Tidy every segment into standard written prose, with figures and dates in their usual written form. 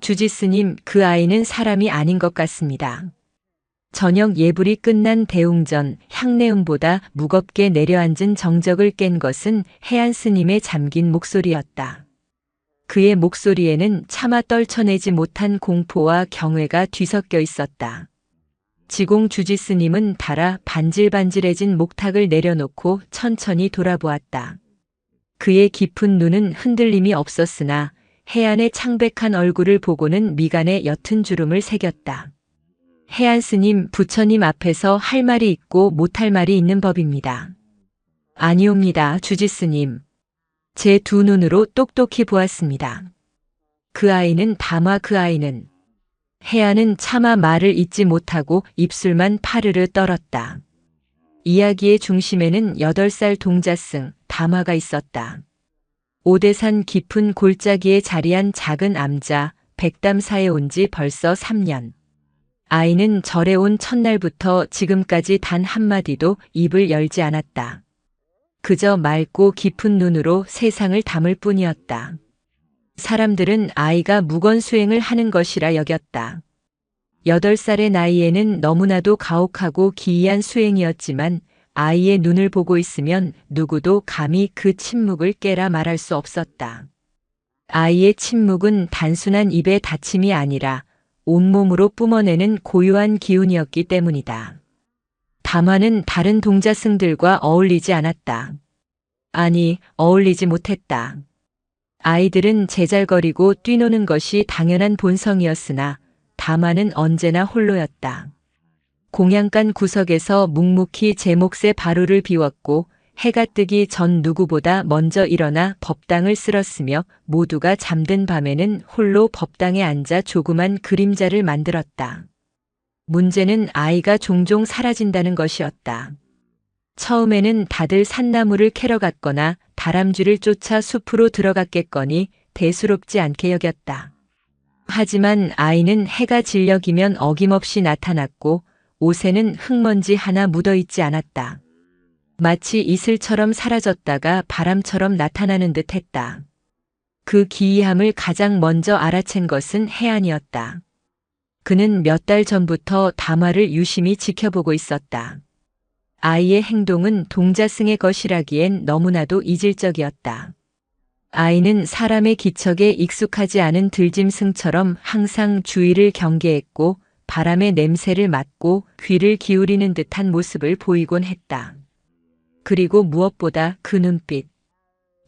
주지스님, 그 아이는 사람이 아닌 것 같습니다. 저녁 예불이 끝난 대웅전 향내음보다 무겁게 내려앉은 정적을 깬 것은 해안 스님의 잠긴 목소리였다. 그의 목소리에는 차마 떨쳐내지 못한 공포와 경외가 뒤섞여 있었다. 지공 주지스님은 달아 반질반질해진 목탁을 내려놓고 천천히 돌아보았다. 그의 깊은 눈은 흔들림이 없었으나 해안의 창백한 얼굴을 보고는 미간에 옅은 주름을 새겼다. 해안 스님, 부처님 앞에서 할 말이 있고 못할 말이 있는 법입니다. 아니옵니다, 주지스님. 제 두 눈으로 똑똑히 보았습니다. 그 아이는 그 아이는. 해안은 차마 말을 잇지 못하고 입술만 파르르 떨었다. 이야기의 중심에는 8살 동자승 다마가 있었다. 오대산 깊은 골짜기에 자리한 작은 암자 백담사에 온 지 벌써 3년. 아이는 절에 온 첫날부터 지금까지 단 한마디도 입을 열지 않았다. 그저 맑고 깊은 눈으로 세상을 담을 뿐이었다. 사람들은 아이가 무건수행을 하는 것이라 여겼다. 8살의 나이에는 너무나도 가혹하고 기이한 수행이었지만 아이의 눈을 보고 있으면 누구도 감히 그 침묵을 깨라 말할 수 없었다. 아이의 침묵은 단순한 입의 닫힘이 아니라 온몸으로 뿜어내는 고요한 기운이었기 때문이다. 다마는 다른 동자승들과 어울리지 않았다. 아니, 어울리지 못했다. 아이들은 제잘거리고 뛰노는 것이 당연한 본성이었으나 다마는 언제나 홀로였다. 공양간 구석에서 묵묵히 제 몫의 바루를 비웠고 해가 뜨기 전 누구보다 먼저 일어나 법당을 쓸었으며 모두가 잠든 밤에는 홀로 법당에 앉아 조그만 그림자를 만들었다. 문제는 아이가 종종 사라진다는 것이었다. 처음에는 다들 산나무를 캐러 갔거나 다람쥐를 쫓아 숲으로 들어갔겠거니 대수롭지 않게 여겼다. 하지만 아이는 해가 진녘이면 어김없이 나타났고 옷에는 흙먼지 하나 묻어있지 않았다. 마치 이슬처럼 사라졌다가 바람처럼 나타나는 듯 했다. 그 기이함을 가장 먼저 알아챈 것은 해안이었다. 그는 몇 달 전부터 다마를 유심히 지켜보고 있었다. 아이의 행동은 동자승의 것이라기엔 너무나도 이질적이었다. 아이는 사람의 기척에 익숙하지 않은 들짐승처럼 항상 주위를 경계했고 바람의 냄새를 맡고 귀를 기울이는 듯한 모습을 보이곤 했다. 그리고 무엇보다 그 눈빛.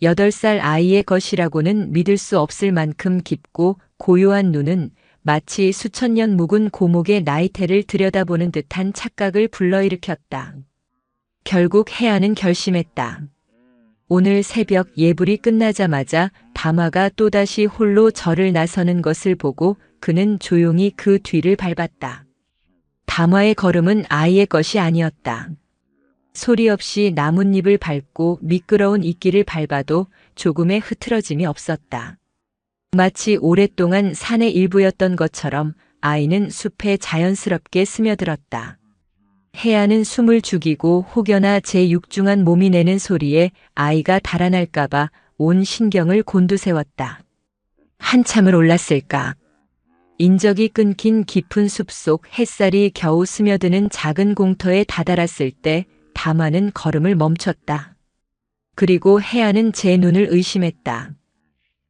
8살 아이의 것이라고는 믿을 수 없을 만큼 깊고 고요한 눈은 마치 수천 년 묵은 고목의 나이테를 들여다보는 듯한 착각을 불러일으켰다. 결국 해안은 결심했다. 오늘 새벽 예불이 끝나자마자 다마가 또다시 홀로 절을 나서는 것을 보고 그는 조용히 그 뒤를 밟았다. 다마의 걸음은 아이의 것이 아니었다. 소리 없이 나뭇잎을 밟고 미끄러운 이끼를 밟아도 조금의 흐트러짐이 없었다. 마치 오랫동안 산의 일부였던 것처럼 아이는 숲에 자연스럽게 스며들었다. 해안은 숨을 죽이고 혹여나 제 육중한 몸이 내는 소리에 아이가 달아날까봐 온 신경을 곤두세웠다. 한참을 올랐을까. 인적이 끊긴 깊은 숲속 햇살이 겨우 스며드는 작은 공터에 다다랐을 때 다마는 걸음을 멈췄다. 그리고 해안은 제 눈을 의심했다.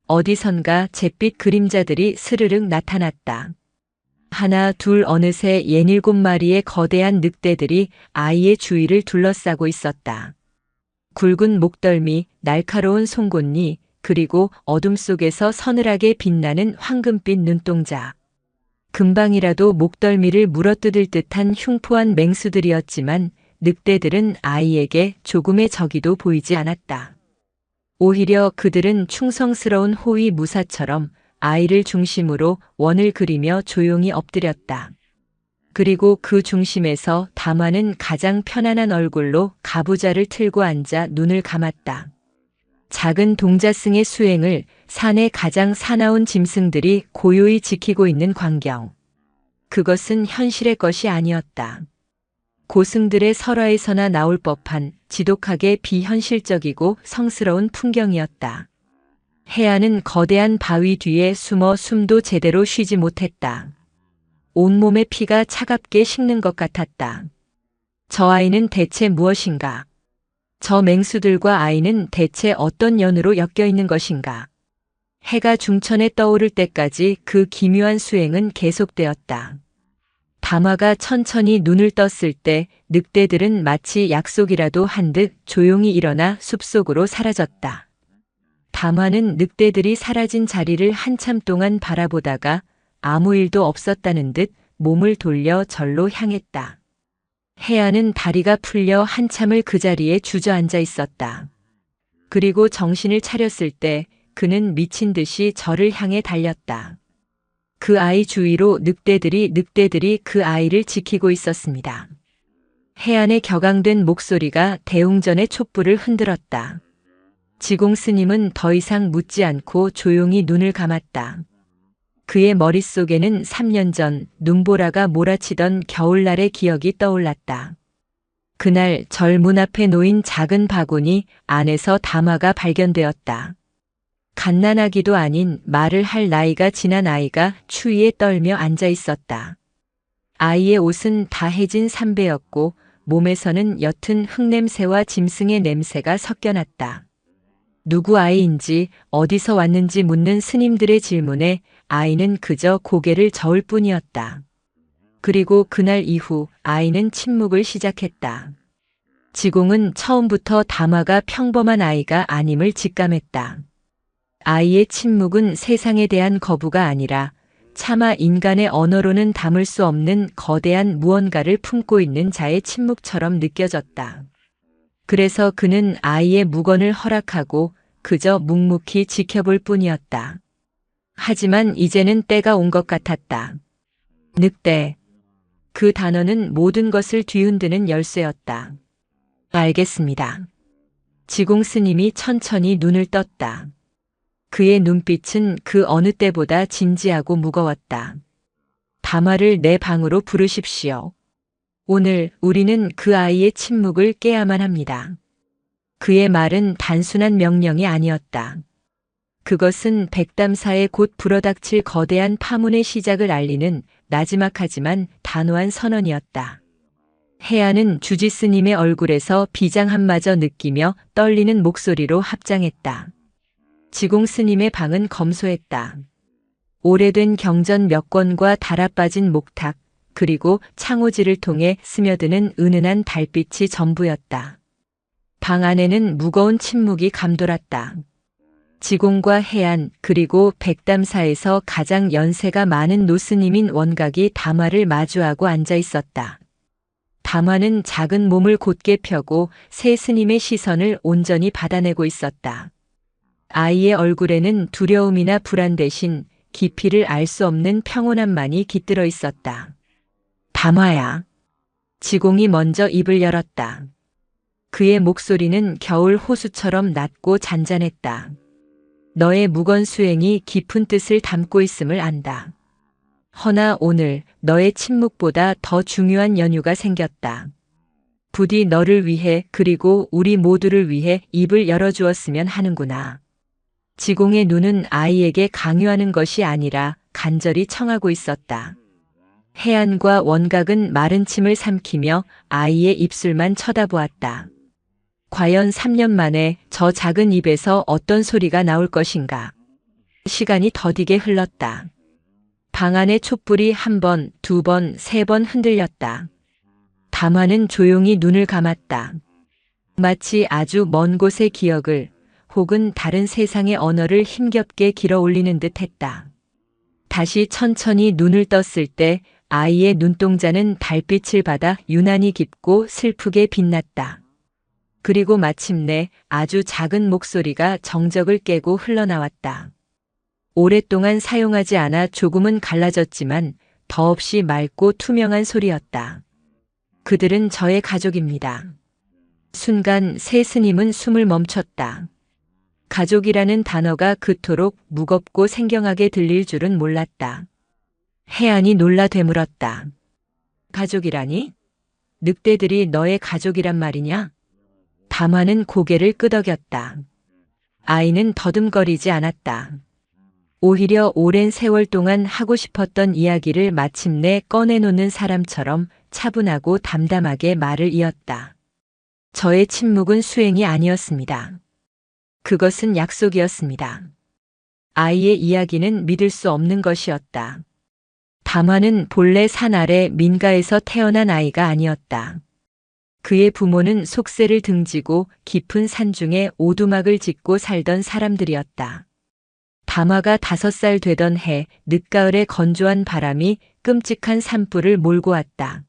어디선가 잿빛 그림자들이 스르륵 나타났다. 하나 둘 어느새 67마리의 거대한 늑대들이 아이의 주위를 둘러싸고 있었다. 굵은 목덜미, 날카로운 송곳니, 그리고 어둠 속에서 서늘하게 빛나는 황금빛 눈동자. 금방이라도 목덜미를 물어뜯을 듯한 흉포한 맹수들이었지만 늑대들은 아이에게 조금의 적이도 보이지 않았다. 오히려 그들은 충성스러운 호위 무사처럼 아이를 중심으로 원을 그리며 조용히 엎드렸다. 그리고 그 중심에서 다마는 가장 편안한 얼굴로 가부좌를 틀고 앉아 눈을 감았다. 작은 동자승의 수행을 산의 가장 사나운 짐승들이 고요히 지키고 있는 광경. 그것은 현실의 것이 아니었다. 고승들의 설화에서나 나올 법한 지독하게 비현실적이고 성스러운 풍경이었다. 해안은 거대한 바위 뒤에 숨어 숨도 제대로 쉬지 못했다. 온몸에 피가 차갑게 식는 것 같았다. 저 아이는 대체 무엇인가? 저 맹수들과 아이는 대체 어떤 연으로 엮여 있는 것인가? 해가 중천에 떠오를 때까지 그 기묘한 수행은 계속되었다. 다마가 천천히 눈을 떴을 때 늑대들은 마치 약속이라도 한 듯 조용히 일어나 숲속으로 사라졌다. 다마는 늑대들이 사라진 자리를 한참 동안 바라보다가 아무 일도 없었다는 듯 몸을 돌려 절로 향했다. 해안은 다리가 풀려 한참을 그 자리에 주저앉아 있었다. 그리고 정신을 차렸을 때 그는 미친 듯이 절을 향해 달렸다. 그 아이 주위로 늑대들이 그 아이를 지키고 있었습니다. 해안의 격앙된 목소리가 대웅전의 촛불을 흔들었다. 지공 스님은 더 이상 묻지 않고 조용히 눈을 감았다. 그의 머릿속에는 3년 전 눈보라가 몰아치던 겨울날의 기억이 떠올랐다. 그날 절 문 앞에 놓인 작은 바구니 안에서 다마가 발견되었다. 갓난아기도 아닌 말을 할 나이가 지난 아이가 추위에 떨며 앉아 있었다. 아이의 옷은 다 해진 삼배였고 몸에서는 옅은 흙냄새와 짐승의 냄새가 섞여났다. 누구 아이인지 어디서 왔는지 묻는 스님들의 질문에 아이는 그저 고개를 저을 뿐이었다. 그리고 그날 이후 아이는 침묵을 시작했다. 지공은 처음부터 다마가 평범한 아이가 아님을 직감했다. 아이의 침묵은 세상에 대한 거부가 아니라 차마 인간의 언어로는 담을 수 없는 거대한 무언가를 품고 있는 자의 침묵처럼 느껴졌다. 그래서 그는 아이의 묵언을 허락하고 그저 묵묵히 지켜볼 뿐이었다. 하지만 이제는 때가 온 것 같았다. 늑대. 그 단어는 모든 것을 뒤흔드는 열쇠였다. 알겠습니다. 지공 스님이 천천히 눈을 떴다. 그의 눈빛은 그 어느 때보다 진지하고 무거웠다. 다마를 내 방으로 부르십시오. 오늘 우리는 그 아이의 침묵을 깨야만 합니다. 그의 말은 단순한 명령이 아니었다. 그것은 백담사에 곧 불어닥칠 거대한 파문의 시작을 알리는 나지막하지만 단호한 선언이었다. 해안은 주지스님의 얼굴에서 비장함마저 느끼며 떨리는 목소리로 합장했다. 지공 스님의 방은 검소했다. 오래된 경전 몇 권과 달아빠진 목탁, 그리고 창호지를 통해 스며드는 은은한 달빛이 전부였다. 방 안에는 무거운 침묵이 감돌았다. 지공과 해안 그리고 백담사에서 가장 연세가 많은 노스님인 원각이 다마를 마주하고 앉아 있었다. 다마는 작은 몸을 곧게 펴고 새 스님의 시선을 온전히 받아내고 있었다. 아이의 얼굴에는 두려움이나 불안 대신 깊이를 알 수 없는 평온함만이 깃들어 있었다. 다마야. 지공이 먼저 입을 열었다. 그의 목소리는 겨울 호수처럼 낮고 잔잔했다. 너의 무건 수행이 깊은 뜻을 담고 있음을 안다. 허나 오늘 너의 침묵보다 더 중요한 연유가 생겼다. 부디 너를 위해 그리고 우리 모두를 위해 입을 열어주었으면 하는구나. 지공의 눈은 아이에게 강요하는 것이 아니라 간절히 청하고 있었다. 해안과 원각은 마른 침을 삼키며 아이의 입술만 쳐다보았다. 과연 3년 만에 저 작은 입에서 어떤 소리가 나올 것인가. 시간이 더디게 흘렀다. 방 안의 촛불이 1번, 2번, 3번 흔들렸다. 다마는 조용히 눈을 감았다. 마치 아주 먼 곳의 기억을 혹은 다른 세상의 언어를 힘겹게 길어 올리는 듯 했다. 다시 천천히 눈을 떴을 때 아이의 눈동자는 달빛을 받아 유난히 깊고 슬프게 빛났다. 그리고 마침내 아주 작은 목소리가 정적을 깨고 흘러나왔다. 오랫동안 사용하지 않아 조금은 갈라졌지만 더없이 맑고 투명한 소리였다. 그들은 저의 가족입니다. 순간 새 스님은 숨을 멈췄다. 가족이라는 단어가 그토록 무겁고 생경하게 들릴 줄은 몰랐다. 해안이 놀라 되물었다. 가족이라니? 늑대들이 너의 가족이란 말이냐? 다마는 고개를 끄덕였다. 아이는 더듬거리지 않았다. 오히려 오랜 세월 동안 하고 싶었던 이야기를 마침내 꺼내놓는 사람처럼 차분하고 담담하게 말을 이었다. 저의 침묵은 수행이 아니었습니다. 그것은 약속이었습니다. 아이의 이야기는 믿을 수 없는 것이었다. 담화는 본래 산 아래 민가에서 태어난 아이가 아니었다. 그의 부모는 속세를 등지고 깊은 산중에 오두막을 짓고 살던 사람들이었다. 담화가 5살 되던 해 늦가을의 건조한 바람이 끔찍한 산불을 몰고 왔다.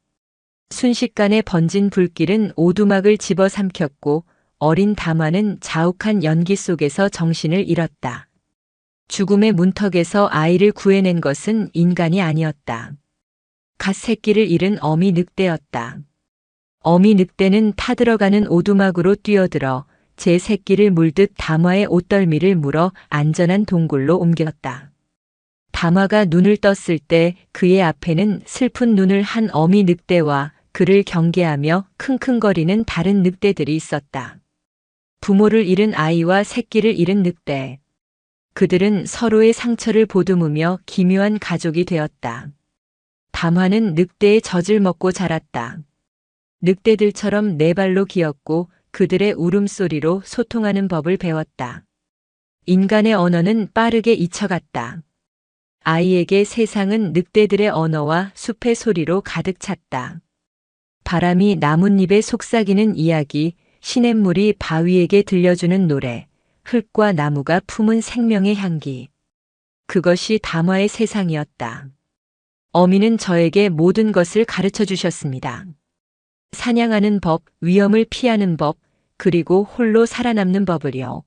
순식간에 번진 불길은 오두막을 집어삼켰고 어린 담화는 자욱한 연기 속에서 정신을 잃었다. 죽음의 문턱에서 아이를 구해낸 것은 인간이 아니었다. 갓 새끼를 잃은 어미 늑대였다. 어미 늑대는 타들어가는 오두막으로 뛰어들어 제 새끼를 물듯 담화의 옷덜미를 물어 안전한 동굴로 옮겼다. 담화가 눈을 떴을 때 그의 앞에는 슬픈 눈을 한 어미 늑대와 그를 경계하며 킁킁거리는 다른 늑대들이 있었다. 부모를 잃은 아이와 새끼를 잃은 늑대. 그들은 서로의 상처를 보듬으며 기묘한 가족이 되었다. 담화는 늑대의 젖을 먹고 자랐다. 늑대들처럼 네 발로 기었고 그들의 울음소리로 소통하는 법을 배웠다. 인간의 언어는 빠르게 잊혀갔다. 아이에게 세상은 늑대들의 언어와 숲의 소리로 가득 찼다. 바람이 나뭇잎에 속삭이는 이야기, 시냇물이 바위에게 들려주는 노래, 흙과 나무가 품은 생명의 향기. 그것이 담화의 세상이었다. 어미는 저에게 모든 것을 가르쳐 주셨습니다. 사냥하는 법, 위험을 피하는 법, 그리고 홀로 살아남는 법을요.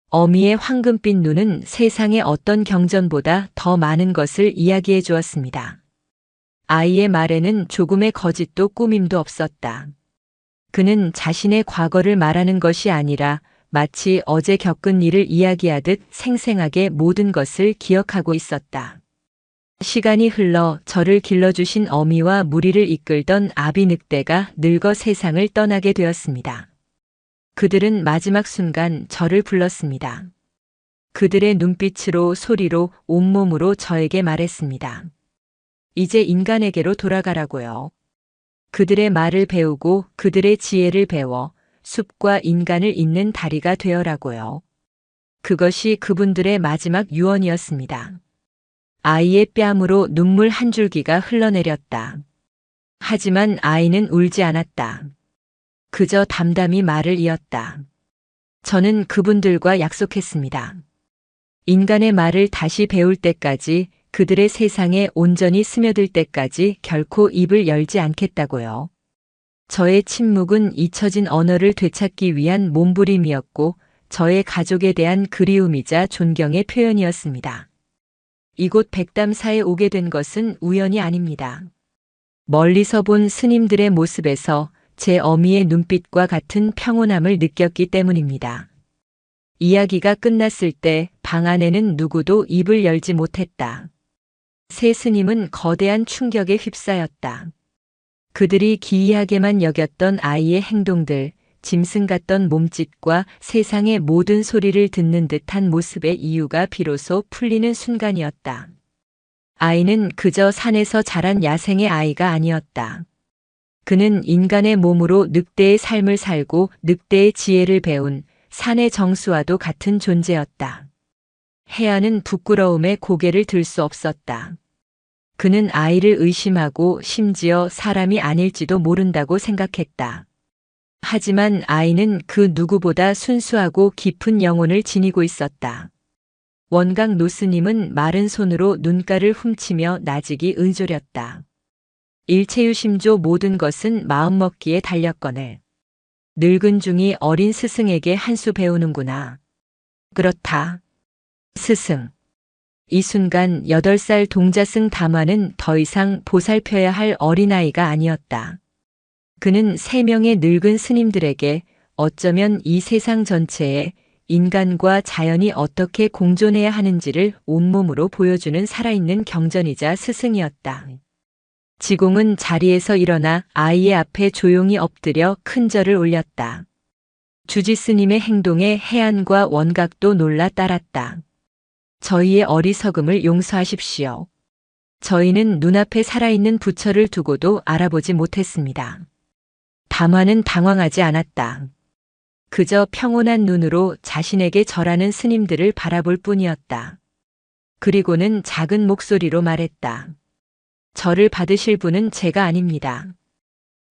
어미의 황금빛 눈은 세상의 어떤 경전보다 더 많은 것을 이야기해 주었습니다. 아이의 말에는 조금의 거짓도 꾸밈도 없었다. 그는 자신의 과거를 말하는 것이 아니라 마치 어제 겪은 일을 이야기하듯 생생하게 모든 것을 기억하고 있었다. 시간이 흘러 저를 길러주신 어미와 무리를 이끌던 아비 늑대가 늙어 세상을 떠나게 되었습니다. 그들은 마지막 순간 저를 불렀습니다. 그들의 눈빛으로 소리로 온몸으로 저에게 말했습니다. 이제 인간에게로 돌아가라고요. 그들의 말을 배우고 그들의 지혜를 배워 숲과 인간을 잇는 다리가 되어라고요. 그것이 그분들의 마지막 유언이었습니다. 아이의 뺨으로 눈물 한 줄기가 흘러내렸다. 하지만 아이는 울지 않았다. 그저 담담히 말을 이었다. 저는 그분들과 약속했습니다. 인간의 말을 다시 배울 때까지, 그들의 세상에 온전히 스며들 때까지 결코 입을 열지 않겠다고요. 저의 침묵은 잊혀진 언어를 되찾기 위한 몸부림이었고 저의 가족에 대한 그리움이자 존경의 표현이었습니다. 이곳 백담사에 오게 된 것은 우연이 아닙니다. 멀리서 본 스님들의 모습에서 제 어미의 눈빛과 같은 평온함을 느꼈기 때문입니다. 이야기가 끝났을 때 방 안에는 누구도 입을 열지 못했다. 세 스님은 거대한 충격에 휩싸였다. 그들이 기이하게만 여겼던 아이의 행동들, 짐승 같던 몸짓과 세상의 모든 소리를 듣는 듯한 모습의 이유가 비로소 풀리는 순간이었다. 아이는 그저 산에서 자란 야생의 아이가 아니었다. 그는 인간의 몸으로 늑대의 삶을 살고 늑대의 지혜를 배운 산의 정수와도 같은 존재였다. 해아는 부끄러움에 고개를 들 수 없었다. 그는 아이를 의심하고 심지어 사람이 아닐지도 모른다고 생각했다. 하지만 아이는 그 누구보다 순수하고 깊은 영혼을 지니고 있었다. 원각 노스님은 마른 손으로 눈가를 훔치며 나직이 의졸였다. 일체유심조 모든 것은 마음먹기에 달렸거늘. 늙은 중이 어린 스승에게 한 수 배우는구나. 그렇다. 스승. 이 순간 8살 동자승 담화는 더 이상 보살펴야 할 어린아이가 아니었다. 그는 3명의 늙은 스님들에게 어쩌면 이 세상 전체에 인간과 자연이 어떻게 공존해야 하는지를 온몸으로 보여주는 살아있는 경전이자 스승이었다. 지공은 자리에서 일어나 아이의 앞에 조용히 엎드려 큰 절을 올렸다. 주지스님의 행동에 해안과 원각도 놀라 따랐다. 저희의 어리석음을 용서하십시오. 저희는 눈앞에 살아있는 부처를 두고도 알아보지 못했습니다. 다마는 당황하지 않았다. 그저 평온한 눈으로 자신에게 절하는 스님들을 바라볼 뿐이었다. 그리고는 작은 목소리로 말했다. 절을 받으실 분은 제가 아닙니다.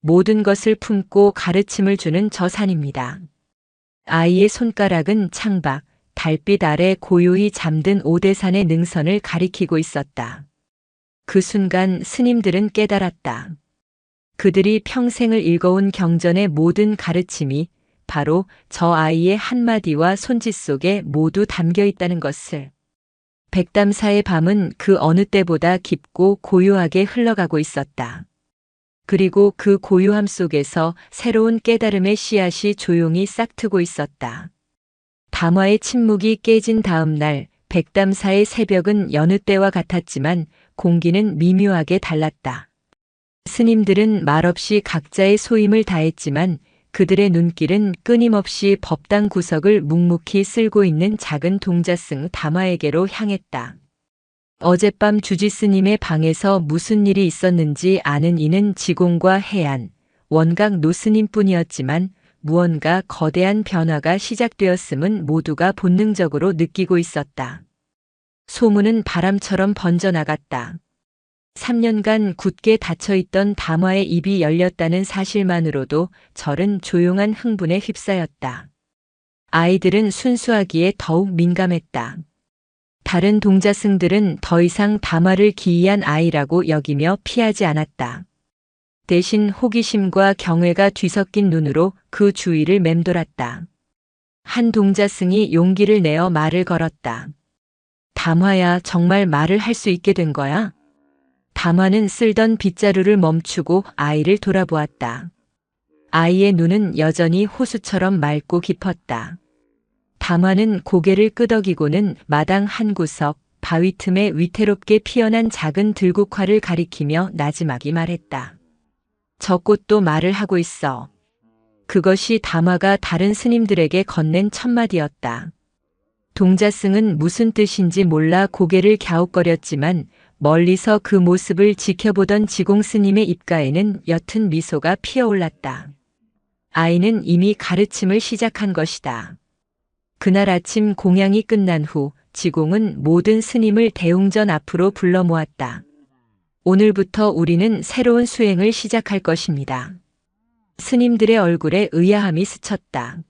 모든 것을 품고 가르침을 주는 저 산입니다. 아이의 손가락은 창밖, 달빛 아래 고요히 잠든 오대산의 능선을 가리키고 있었다. 그 순간 스님들은 깨달았다. 그들이 평생을 읽어온 경전의 모든 가르침이 바로 저 아이의 한마디와 손짓 속에 모두 담겨 있다는 것을. 백담사의 밤은 그 어느 때보다 깊고 고요하게 흘러가고 있었다. 그리고 그 고요함 속에서 새로운 깨달음의 씨앗이 조용히 싹트고 있었다. 담화의 침묵이 깨진 다음 날 백담사의 새벽은 여느 때와 같았지만 공기는 미묘하게 달랐다. 스님들은 말없이 각자의 소임을 다했지만 그들의 눈길은 끊임없이 법당 구석을 묵묵히 쓸고 있는 작은 동자승 담화에게로 향했다. 어젯밤 주지스님의 방에서 무슨 일이 있었는지 아는 이는 지공과 해안, 원각 노스님뿐이었지만 무언가 거대한 변화가 시작되었음은 모두가 본능적으로 느끼고 있었다. 소문은 바람처럼 번져나갔다. 3년간 굳게 닫혀있던 담화의 입이 열렸다는 사실만으로도 절은 조용한 흥분에 휩싸였다. 아이들은 순수하기에 더욱 민감했다. 다른 동자승들은 더 이상 담화를 기이한 아이라고 여기며 피하지 않았다. 대신 호기심과 경외가 뒤섞인 눈으로 그 주위를 맴돌았다. 한 동자승이 용기를 내어 말을 걸었다. 담화야, 정말 말을 할 수 있게 된 거야? 담화는 쓸던 빗자루를 멈추고 아이를 돌아보았다. 아이의 눈은 여전히 호수처럼 맑고 깊었다. 담화는 고개를 끄덕이고는 마당 한 구석, 바위 틈에 위태롭게 피어난 작은 들국화를 가리키며 나지막이 말했다. 저 꽃도 말을 하고 있어. 그것이 담화가 다른 스님들에게 건넨 첫마디였다. 동자승은 무슨 뜻인지 몰라 고개를 갸웃거렸지만 멀리서 그 모습을 지켜보던 지공 스님의 입가에는 옅은 미소가 피어올랐다. 아이는 이미 가르침을 시작한 것이다. 그날 아침 공양이 끝난 후 지공은 모든 스님을 대웅전 앞으로 불러 모았다. 오늘부터 우리는 새로운 수행을 시작할 것입니다. 스님들의 얼굴에 의아함이 스쳤다.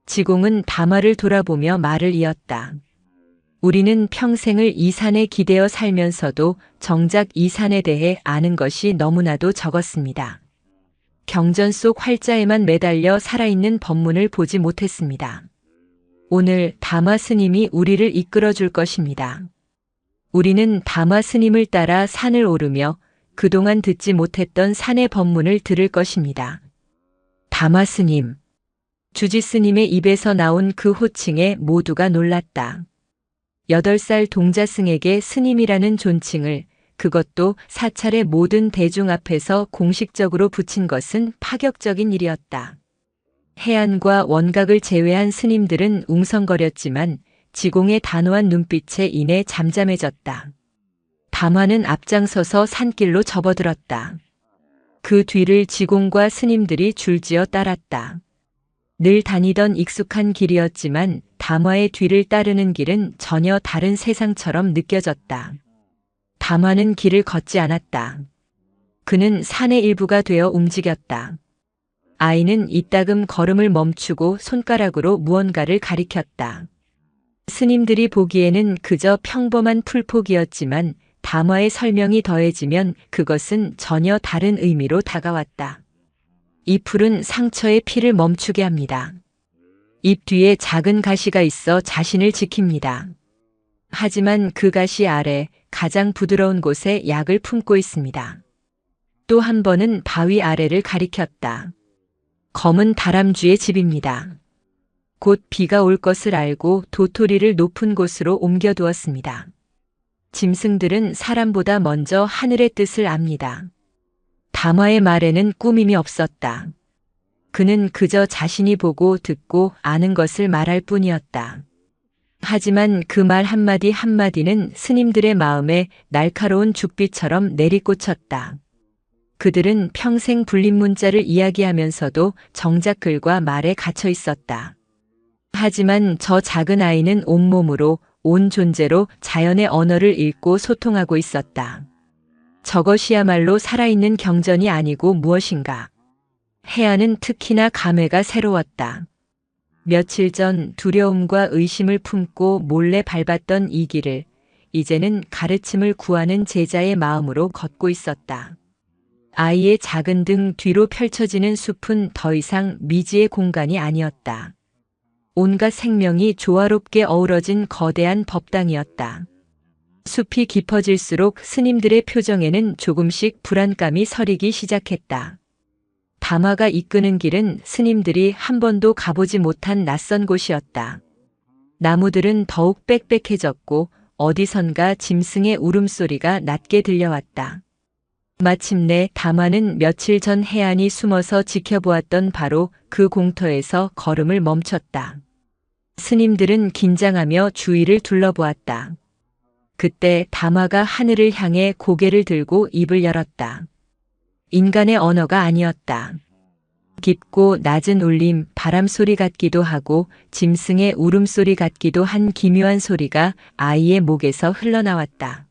지공은 담화를 돌아보며 말을 이었다. 우리는 평생을 이 산에 기대어 살면서도 정작 이 산에 대해 아는 것이 너무나도 적었습니다. 경전 속 활자에만 매달려 살아있는 법문을 보지 못했습니다. 오늘 담화 스님이 우리를 이끌어 줄 것입니다. 우리는 담화 스님을 따라 산을 오르며 그동안 듣지 못했던 산의 법문을 들을 것입니다. 담화 스님. 주지 스님의 입에서 나온 그 호칭에 모두가 놀랐다. 8살 동자승에게 스님이라는 존칭을, 그것도 사찰의 모든 대중 앞에서 공식적으로 붙인 것은 파격적인 일이었다. 해안과 원각을 제외한 스님들은 웅성거렸지만 지공의 단호한 눈빛에 인해 잠잠해졌다. 담화는 앞장서서 산길로 접어들었다. 그 뒤를 지공과 스님들이 줄지어 따랐다. 늘 다니던 익숙한 길이었지만 담화의 뒤를 따르는 길은 전혀 다른 세상처럼 느껴졌다. 담화는 길을 걷지 않았다. 그는 산의 일부가 되어 움직였다. 아이는 이따금 걸음을 멈추고 손가락으로 무언가를 가리켰다. 스님들이 보기에는 그저 평범한 풀포기였지만 담화의 설명이 더해지면 그것은 전혀 다른 의미로 다가왔다. 이 풀은 상처의 피를 멈추게 합니다. 입 뒤에 작은 가시가 있어 자신을 지킵니다. 하지만 그 가시 아래 가장 부드러운 곳에 약을 품고 있습니다. 또 한 번은 바위 아래를 가리켰다. 검은 다람쥐의 집입니다. 곧 비가 올 것을 알고 도토리를 높은 곳으로 옮겨두었습니다. 짐승들은 사람보다 먼저 하늘의 뜻을 압니다. 담화의 말에는 꾸밈이 없었다. 그는 그저 자신이 보고 듣고 아는 것을 말할 뿐이었다. 하지만 그 말 한마디 한마디는 스님들의 마음에 날카로운 죽비처럼 내리꽂혔다. 그들은 평생 불린문자를 이야기하면서도 정작 글과 말에 갇혀 있었다. 하지만 저 작은 아이는 온몸으로, 온 존재로 자연의 언어를 읽고 소통하고 있었다. 저것이야말로 살아있는 경전이 아니고 무엇인가. 해안은 특히나 감회가 새로웠다. 며칠 전 두려움과 의심을 품고 몰래 밟았던 이 길을 이제는 가르침을 구하는 제자의 마음으로 걷고 있었다. 아이의 작은 등 뒤로 펼쳐지는 숲은 더 이상 미지의 공간이 아니었다. 온갖 생명이 조화롭게 어우러진 거대한 법당이었다. 숲이 깊어질수록 스님들의 표정에는 조금씩 불안감이 서리기 시작했다. 다마가 이끄는 길은 스님들이 한 번도 가보지 못한 낯선 곳이었다. 나무들은 더욱 빽빽해졌고 어디선가 짐승의 울음소리가 낮게 들려왔다. 마침내 다마는 며칠 전 해안이 숨어서 지켜보았던 바로 그 공터에서 걸음을 멈췄다. 스님들은 긴장하며 주위를 둘러보았다. 그때 다마가 하늘을 향해 고개를 들고 입을 열었다. 인간의 언어가 아니었다. 깊고 낮은 울림, 바람소리 같기도 하고 짐승의 울음소리 같기도 한 기묘한 소리가 아이의 목에서 흘러나왔다.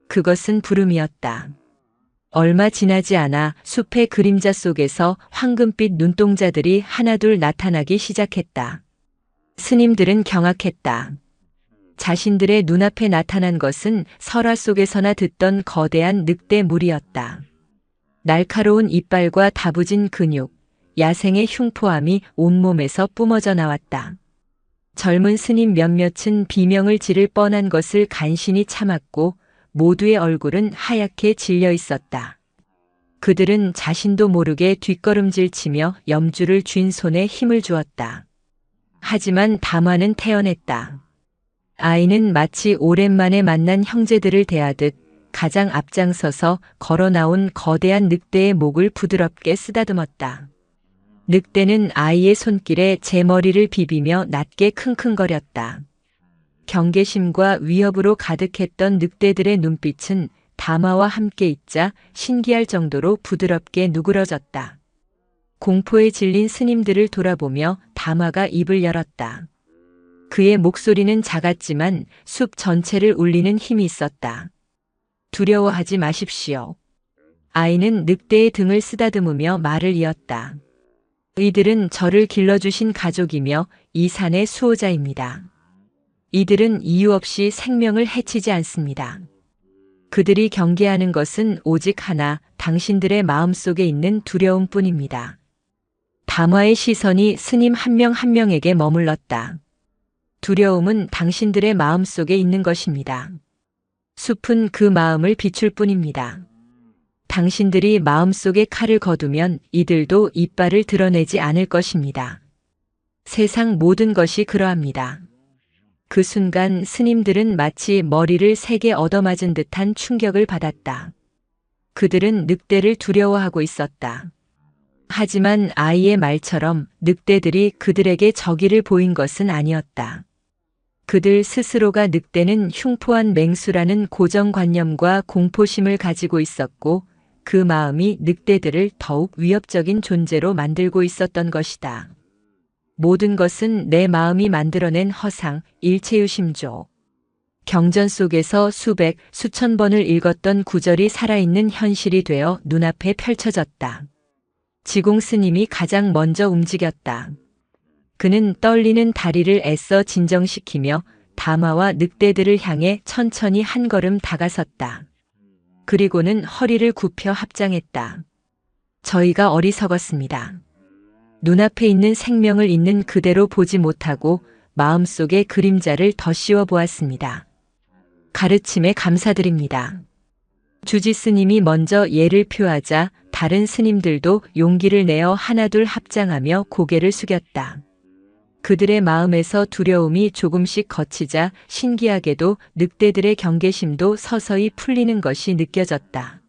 그것은 부름이었다. 얼마 지나지 않아 숲의 그림자 속에서 황금빛 눈동자들이 하나둘 나타나기 시작했다. 스님들은 경악했다. 자신들의 눈앞에 나타난 것은 설화 속에서나 듣던 거대한 늑대 무리였다. 날카로운 이빨과 다부진 근육, 야생의 흉포함이 온몸에서 뿜어져 나왔다. 젊은 스님 몇몇은 비명을 지를 뻔한 것을 간신히 참았고 모두의 얼굴은 하얗게 질려 있었다. 그들은 자신도 모르게 뒷걸음질치며 염주를 쥔 손에 힘을 주었다. 하지만 다마는 태연했다. 아이는 마치 오랜만에 만난 형제들을 대하듯 가장 앞장서서 걸어 나온 거대한 늑대의 목을 부드럽게 쓰다듬었다. 늑대는 아이의 손길에 제 머리를 비비며 낮게 킁킁거렸다. 경계심과 위협으로 가득했던 늑대들의 눈빛은 다마와 함께 있자 신기할 정도로 부드럽게 누그러졌다. 공포에 질린 스님들을 돌아보며 다마가 입을 열었다. 그의 목소리는 작았지만 숲 전체를 울리는 힘이 있었다. 두려워하지 마십시오. 아이는 늑대의 등을 쓰다듬으며 말을 이었다. 이들은 저를 길러주신 가족이며 이 산의 수호자입니다. 이들은 이유 없이 생명을 해치지 않습니다. 그들이 경계하는 것은 오직 하나, 당신들의 마음속에 있는 두려움뿐입니다. 다마의 시선이 스님 한 명 한 명에게 머물렀다. 두려움은 당신들의 마음속에 있는 것입니다. 숲은 그 마음을 비출 뿐입니다. 당신들이 마음속에 칼을 거두면 이들도 이빨을 드러내지 않을 것입니다. 세상 모든 것이 그러합니다. 그 순간 스님들은 마치 머리를 세게 얻어맞은 듯한 충격을 받았다. 그들은 늑대를 두려워하고 있었다. 하지만 아이의 말처럼 늑대들이 그들에게 적의를 보인 것은 아니었다. 그들 스스로가 늑대는 흉포한 맹수라는 고정관념과 공포심을 가지고 있었고 그 마음이 늑대들을 더욱 위협적인 존재로 만들고 있었던 것이다. 모든 것은 내 마음이 만들어낸 허상, 일체유심조. 경전 속에서 수백, 수천 번을 읽었던 구절이 살아있는 현실이 되어 눈앞에 펼쳐졌다. 지공 스님이 가장 먼저 움직였다. 그는 떨리는 다리를 애써 진정시키며 다마와 늑대들을 향해 천천히 한 걸음 다가섰다. 그리고는 허리를 굽혀 합장했다. 저희가 어리석었습니다. 눈앞에 있는 생명을 있는 그대로 보지 못하고 마음속의 그림자를 더 씌워 보았습니다. 가르침에 감사드립니다. 주지 스님이 먼저 예를 표하자 다른 스님들도 용기를 내어 하나둘 합장하며 고개를 숙였다. 그들의 마음에서 두려움이 조금씩 걷히자 신기하게도 늑대들의 경계심도 서서히 풀리는 것이 느껴졌다.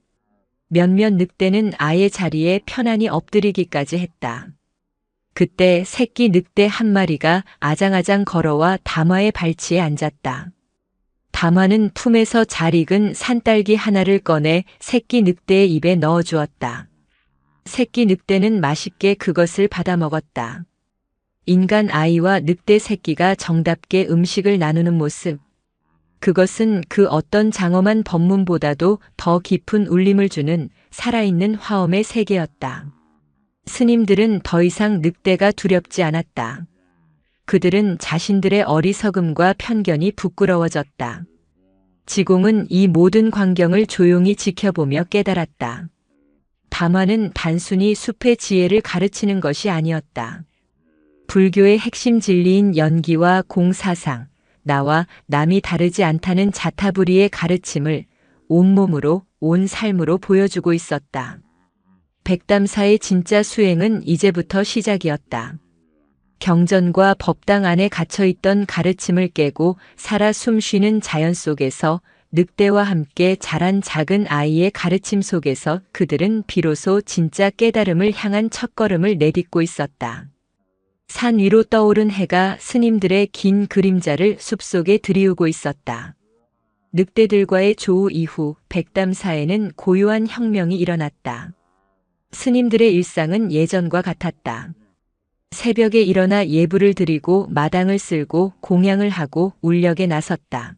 몇몇 늑대는 아예 자리에 편안히 엎드리기까지 했다. 그때 새끼 늑대 한 마리가 아장아장 걸어와 담화의 발치에 앉았다. 담화는 품에서 잘 익은 산딸기 하나를 꺼내 새끼 늑대의 입에 넣어 주었다. 새끼 늑대는 맛있게 그것을 받아 먹었다. 인간 아이와 늑대 새끼가 정답게 음식을 나누는 모습. 그것은 그 어떤 장엄한 법문보다도 더 깊은 울림을 주는 살아있는 화엄의 세계였다. 스님들은 더 이상 늑대가 두렵지 않았다. 그들은 자신들의 어리석음과 편견이 부끄러워졌다. 지공은 이 모든 광경을 조용히 지켜보며 깨달았다. 담화는 단순히 숲의 지혜를 가르치는 것이 아니었다. 불교의 핵심 진리인 연기와 공사상, 나와 남이 다르지 않다는 자타부리의 가르침을 온몸으로, 온 삶으로 보여주고 있었다. 백담사의 진짜 수행은 이제부터 시작이었다. 경전과 법당 안에 갇혀있던 가르침을 깨고 살아 숨쉬는 자연 속에서 늑대와 함께 자란 작은 아이의 가르침 속에서 그들은 비로소 진짜 깨달음을 향한 첫걸음을 내딛고 있었다. 산 위로 떠오른 해가 스님들의 긴 그림자를 숲속에 들이우고 있었다. 늑대들과의 조우 이후 백담사에는 고요한 혁명이 일어났다. 스님들의 일상은 예전과 같았다. 새벽에 일어나 예불을 드리고 마당을 쓸고 공양을 하고 울력에 나섰다.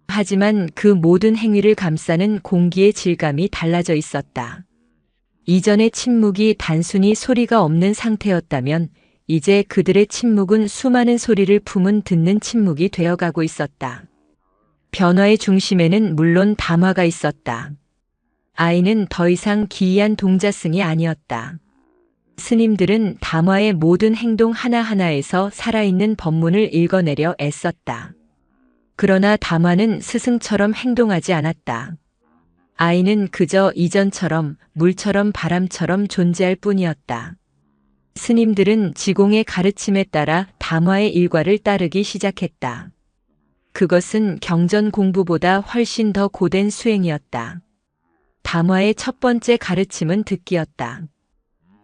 하지만 그 모든 행위를 감싸는 공기의 질감이 달라져 있었다. 이전의 침묵이 단순히 소리가 없는 상태였다면 이제 그들의 침묵은 수많은 소리를 품은 듣는 침묵이 되어가고 있었다. 변화의 중심에는 물론 담화가 있었다. 아이는 더 이상 기이한 동자승이 아니었다. 스님들은 담화의 모든 행동 하나하나에서 살아있는 법문을 읽어내려 애썼다. 그러나 담화는 스승처럼 행동하지 않았다. 아이는 그저 이전처럼 물처럼 바람처럼 존재할 뿐이었다. 스님들은 지공의 가르침에 따라 담화의 일과를 따르기 시작했다. 그것은 경전 공부보다 훨씬 더 고된 수행이었다. 담화의 첫 번째 가르침은 듣기였다.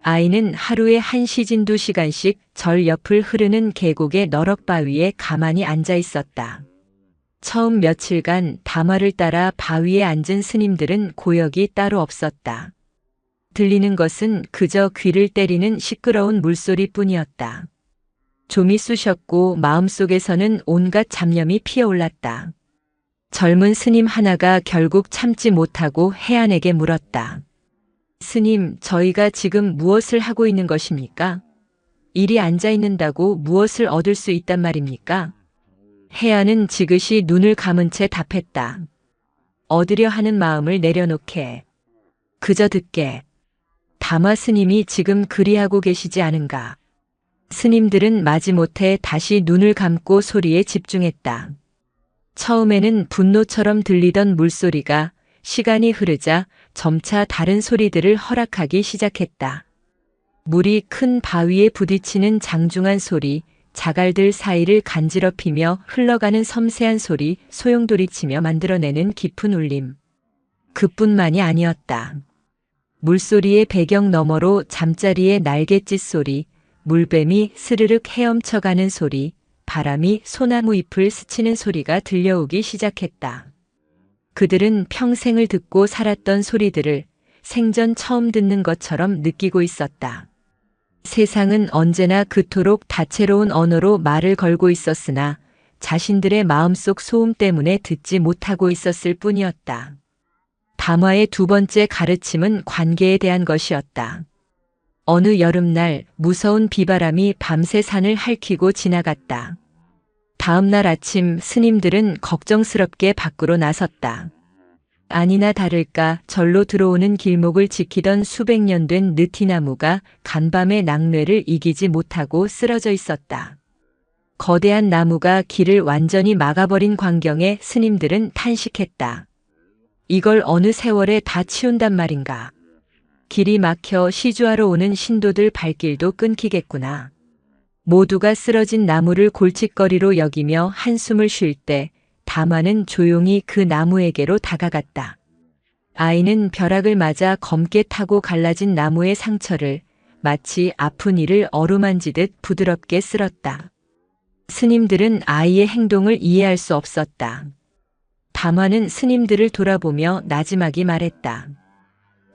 아이는 하루에 1시진 2시간씩 절 옆을 흐르는 계곡의 너럭바위에 가만히 앉아 있었다. 처음 며칠간 담화를 따라 바위에 앉은 스님들은 고역이 따로 없었다. 들리는 것은 그저 귀를 때리는 시끄러운 물소리뿐이었다. 좀이 쑤셨고 마음속에서는 온갖 잡념이 피어올랐다. 젊은 스님 하나가 결국 참지 못하고 해안에게 물었다. 스님, 저희가 지금 무엇을 하고 있는 것입니까? 이리 앉아 있는다고 무엇을 얻을 수 있단 말입니까? 해안은 지그시 눈을 감은 채 답했다. 얻으려 하는 마음을 내려놓게. 그저 듣게. 담화 스님이 지금 그리하고 계시지 않은가. 스님들은 마지못해 다시 눈을 감고 소리에 집중했다. 처음에는 분노처럼 들리던 물소리가 시간이 흐르자 점차 다른 소리들을 허락하기 시작했다. 물이 큰 바위에 부딪히는 장중한 소리, 자갈들 사이를 간지럽히며 흘러가는 섬세한 소리, 소용돌이치며 만들어내는 깊은 울림. 그뿐만이 아니었다. 물소리의 배경 너머로 잠자리의 날갯짓 소리, 물뱀이 스르륵 헤엄쳐가는 소리, 바람이 소나무 잎을 스치는 소리가 들려오기 시작했다. 그들은 평생을 듣고 살았던 소리들을 생전 처음 듣는 것처럼 느끼고 있었다. 세상은 언제나 그토록 다채로운 언어로 말을 걸고 있었으나 자신들의 마음속 소음 때문에 듣지 못하고 있었을 뿐이었다. 담화의 두 번째 가르침은 관계에 대한 것이었다. 어느 여름날 무서운 비바람이 밤새 산을 핥히고 지나갔다. 다음 날 아침 스님들은 걱정스럽게 밖으로 나섰다. 아니나 다를까 절로 들어오는 길목을 지키던 수백 년 된 느티나무가 간밤의 낙뢰를 이기지 못하고 쓰러져 있었다. 거대한 나무가 길을 완전히 막아버린 광경에 스님들은 탄식했다. 이걸 어느 세월에 다 치운단 말인가. 길이 막혀 시주하러 오는 신도들 발길도 끊기겠구나. 모두가 쓰러진 나무를 골칫거리로 여기며 한숨을 쉴 때 담화는 조용히 그 나무에게로 다가갔다. 아이는 벼락을 맞아 검게 타고 갈라진 나무의 상처를 마치 아픈 이를 어루만지듯 부드럽게 쓸었다. 스님들은 아이의 행동을 이해할 수 없었다. 담화는 스님들을 돌아보며 나지막이 말했다.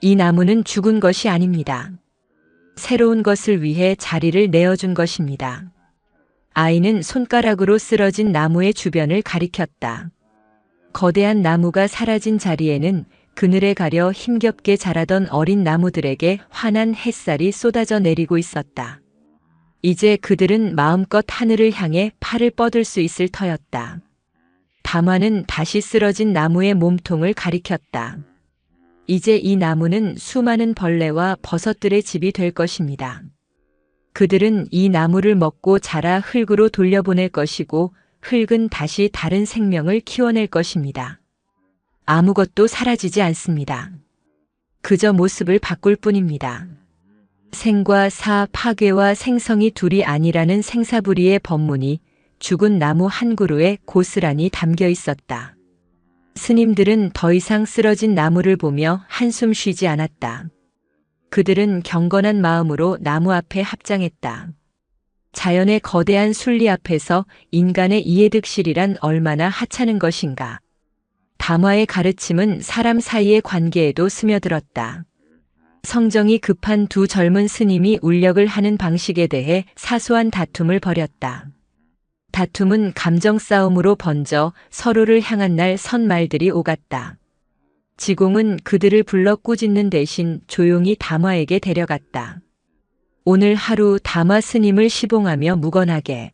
이 나무는 죽은 것이 아닙니다. 새로운 것을 위해 자리를 내어준 것입니다. 아이는 손가락으로 쓰러진 나무의 주변을 가리켰다. 거대한 나무가 사라진 자리에는 그늘에 가려 힘겹게 자라던 어린 나무들에게 환한 햇살이 쏟아져 내리고 있었다. 이제 그들은 마음껏 하늘을 향해 팔을 뻗을 수 있을 터였다. 담화는 다시 쓰러진 나무의 몸통을 가리켰다. 이제 이 나무는 수많은 벌레와 버섯들의 집이 될 것입니다. 그들은 이 나무를 먹고 자라 흙으로 돌려보낼 것이고 흙은 다시 다른 생명을 키워낼 것입니다. 아무것도 사라지지 않습니다. 그저 모습을 바꿀 뿐입니다. 생과 사, 파괴와 생성이 둘이 아니라는 생사부리의 법문이 죽은 나무 한 그루에 고스란히 담겨 있었다. 스님들은 더 이상 쓰러진 나무를 보며 한숨 쉬지 않았다. 그들은 경건한 마음으로 나무 앞에 합장했다. 자연의 거대한 순리 앞에서 인간의 이해득실이란 얼마나 하찮은 것인가. 담화의 가르침은 사람 사이의 관계에도 스며들었다. 성정이 급한 두 젊은 스님이 울력을 하는 방식에 대해 사소한 다툼을 벌였다. 다툼은 감정 싸움으로 번져 서로를 향한 날 선 말들이 오갔다. 지공은 그들을 불러 꾸짖는 대신 조용히 담화에게 데려갔다. 오늘 하루 담화 스님을 시봉하며 묵언하게.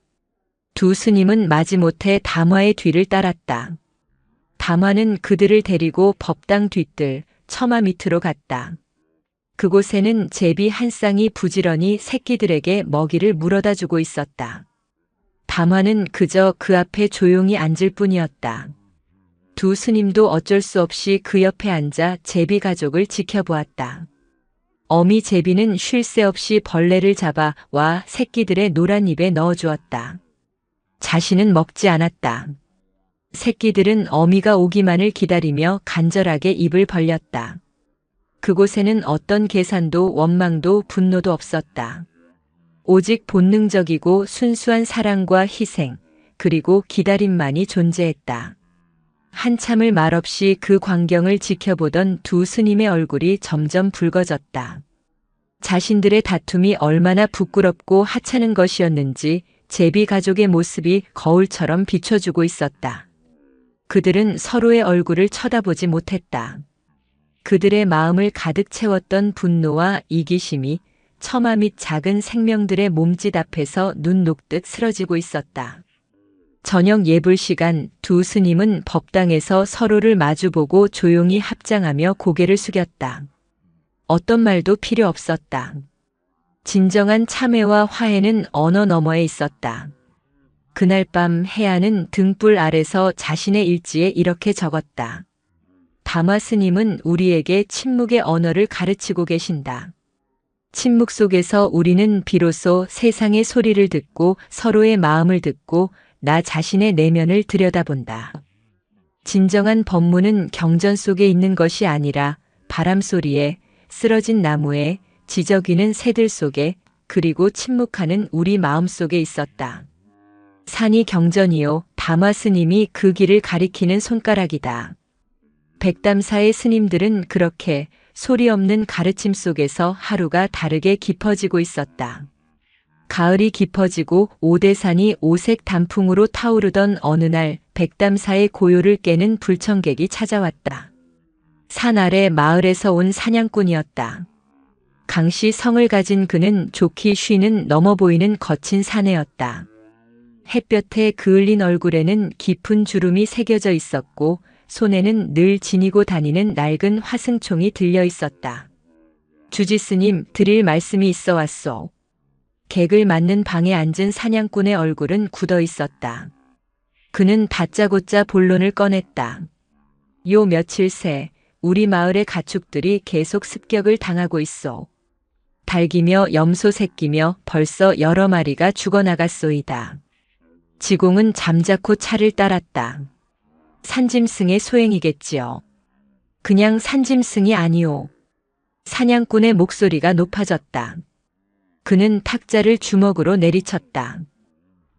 두 스님은 마지못해 담화의 뒤를 따랐다. 담화는 그들을 데리고 법당 뒤뜰 처마 밑으로 갔다. 그곳에는 제비 한 쌍이 부지런히 새끼들에게 먹이를 물어다 주고 있었다. 담화는 그저 그 앞에 조용히 앉을 뿐이었다. 두 스님도 어쩔 수 없이 그 옆에 앉아 제비 가족을 지켜보았다. 어미 제비는 쉴 새 없이 벌레를 잡아 와 새끼들의 노란 입에 넣어주었다. 자신은 먹지 않았다. 새끼들은 어미가 오기만을 기다리며 간절하게 입을 벌렸다. 그곳에는 어떤 계산도 원망도 분노도 없었다. 오직 본능적이고 순수한 사랑과 희생, 그리고 기다림만이 존재했다. 한참을 말없이 그 광경을 지켜보던 두 스님의 얼굴이 점점 붉어졌다. 자신들의 다툼이 얼마나 부끄럽고 하찮은 것이었는지 제비 가족의 모습이 거울처럼 비춰주고 있었다. 그들은 서로의 얼굴을 쳐다보지 못했다. 그들의 마음을 가득 채웠던 분노와 이기심이 처마 및 작은 생명들의 몸짓 앞에서 눈 녹듯 쓰러지고 있었다. 저녁 예불 시간 두 스님은 법당에서 서로를 마주보고 조용히 합장하며 고개를 숙였다. 어떤 말도 필요 없었다. 진정한 참회와 화해는 언어 너머에 있었다. 그날 밤 해안은 등불 아래서 자신의 일지에 이렇게 적었다. 담화 스님은 우리에게 침묵의 언어를 가르치고 계신다. 침묵 속에서 우리는 비로소 세상의 소리를 듣고 서로의 마음을 듣고 나 자신의 내면을 들여다본다. 진정한 법문은 경전 속에 있는 것이 아니라 바람 소리에, 쓰러진 나무에, 지저귀는 새들 속에, 그리고 침묵하는 우리 마음 속에 있었다. 산이 경전이요, 담화 스님이 그 길을 가리키는 손가락이다. 백담사의 스님들은 그렇게 소리 없는 가르침 속에서 하루가 다르게 깊어지고 있었다. 가을이 깊어지고 오대산이 오색 단풍으로 타오르던 어느 날 백담사의 고요를 깨는 불청객이 찾아왔다. 산 아래 마을에서 온 사냥꾼이었다. 강씨 성을 가진 그는 좋기 쉬는 넘어 보이는 거친 사내였다. 햇볕에 그을린 얼굴에는 깊은 주름이 새겨져 있었고 손에는 늘 지니고 다니는 낡은 화승총이 들려 있었다. 주지스님, 드릴 말씀이 있어 왔소. 객을 맞는 방에 앉은 사냥꾼의 얼굴은 굳어 있었다. 그는 다짜고짜 본론을 꺼냈다. 요 며칠 새 우리 마을의 가축들이 계속 습격을 당하고 있어. 닭이며 염소 새끼며 벌써 여러 마리가 죽어나갔소이다. 지공은 잠자코 차를 따랐다. 산짐승의 소행이겠지요. 그냥 산짐승이 아니오. 사냥꾼의 목소리가 높아졌다. 그는 탁자를 주먹으로 내리쳤다.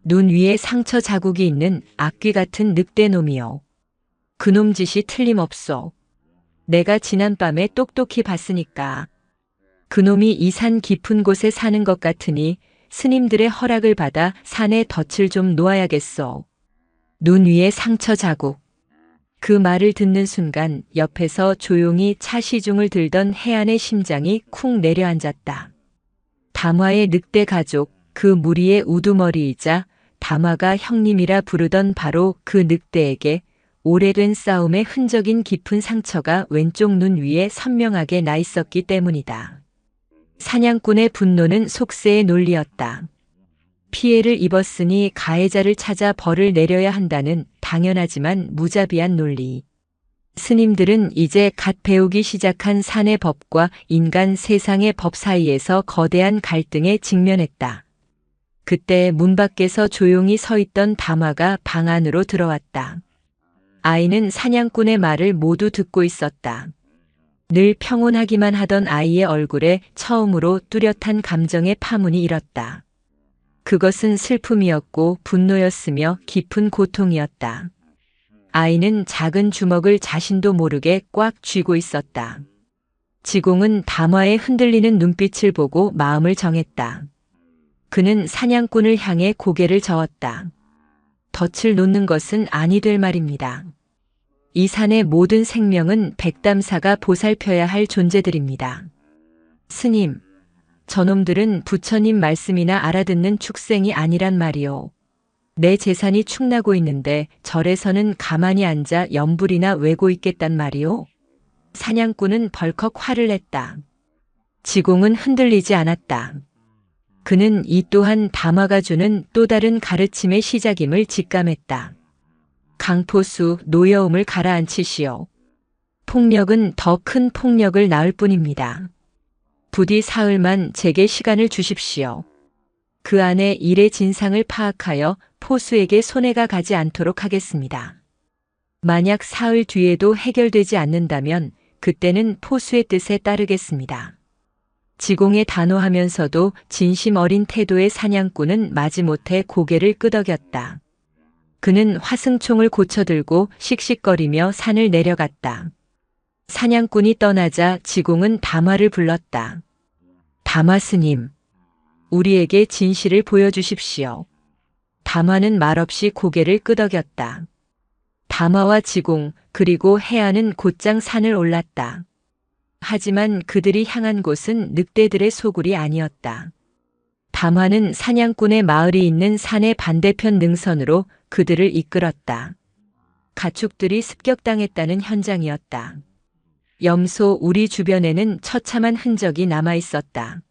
눈 위에 상처 자국이 있는 악귀 같은 늑대놈이여. 그놈 짓이 틀림없소. 내가 지난밤에 똑똑히 봤으니까. 그놈이 이 산 깊은 곳에 사는 것 같으니 스님들의 허락을 받아 산에 덫을 좀 놓아야겠소. 눈 위에 상처 자국. 그 말을 듣는 순간 옆에서 조용히 차 시중을 들던 해안의 심장이 쿵 내려앉았다. 담화의 늑대 가족, 그 무리의 우두머리이자 담화가 형님이라 부르던 바로 그 늑대에게 오래된 싸움의 흔적인 깊은 상처가 왼쪽 눈 위에 선명하게 나 있었기 때문이다. 사냥꾼의 분노는 속세의 논리였다. 피해를 입었으니 가해자를 찾아 벌을 내려야 한다는 당연하지만 무자비한 논리. 스님들은 이제 갓 배우기 시작한 산의 법과 인간 세상의 법 사이에서 거대한 갈등에 직면했다. 그때 문 밖에서 조용히 서 있던 담화가 방 안으로 들어왔다. 아이는 사냥꾼의 말을 모두 듣고 있었다. 늘 평온하기만 하던 아이의 얼굴에 처음으로 뚜렷한 감정의 파문이 일었다. 그것은 슬픔이었고 분노였으며 깊은 고통이었다. 아이는 작은 주먹을 자신도 모르게 꽉 쥐고 있었다. 지공은 담화의 흔들리는 눈빛을 보고 마음을 정했다. 그는 사냥꾼을 향해 고개를 저었다. 덫을 놓는 것은 아니 될 말입니다. 이 산의 모든 생명은 백담사가 보살펴야 할 존재들입니다. 스님, 저놈들은 부처님 말씀이나 알아듣는 축생이 아니란 말이오. 내 재산이 축나고 있는데 절에서는 가만히 앉아 염불이나 외고 있겠단 말이오. 사냥꾼은 벌컥 화를 냈다. 지공은 흔들리지 않았다. 그는 이 또한 담화가 주는 또 다른 가르침의 시작임을 직감했다. 강포수, 노여움을 가라앉히시오. 폭력은 더 큰 폭력을 낳을 뿐입니다. 부디 사흘만 제게 시간을 주십시오. 그 안에 일의 진상을 파악하여 포수에게 손해가 가지 않도록 하겠습니다. 만약 사흘 뒤에도 해결되지 않는다면 그때는 포수의 뜻에 따르겠습니다. 지공에 단호하면서도 진심 어린 태도의 사냥꾼은 마지못해 고개를 끄덕였다. 그는 화승총을 고쳐들고 씩씩거리며 산을 내려갔다. 사냥꾼이 떠나자 지공은 담화를 불렀다. 담화 스님, 우리에게 진실을 보여주십시오. 담화는 말없이 고개를 끄덕였다. 담화와 지공 그리고 해안은 곧장 산을 올랐다. 하지만 그들이 향한 곳은 늑대들의 소굴이 아니었다. 담화는 사냥꾼의 마을이 있는 산의 반대편 능선으로 그들을 이끌었다. 가축들이 습격당했다는 현장이었다. 염소 우리 주변에는 처참한 흔적이 남아 있었다.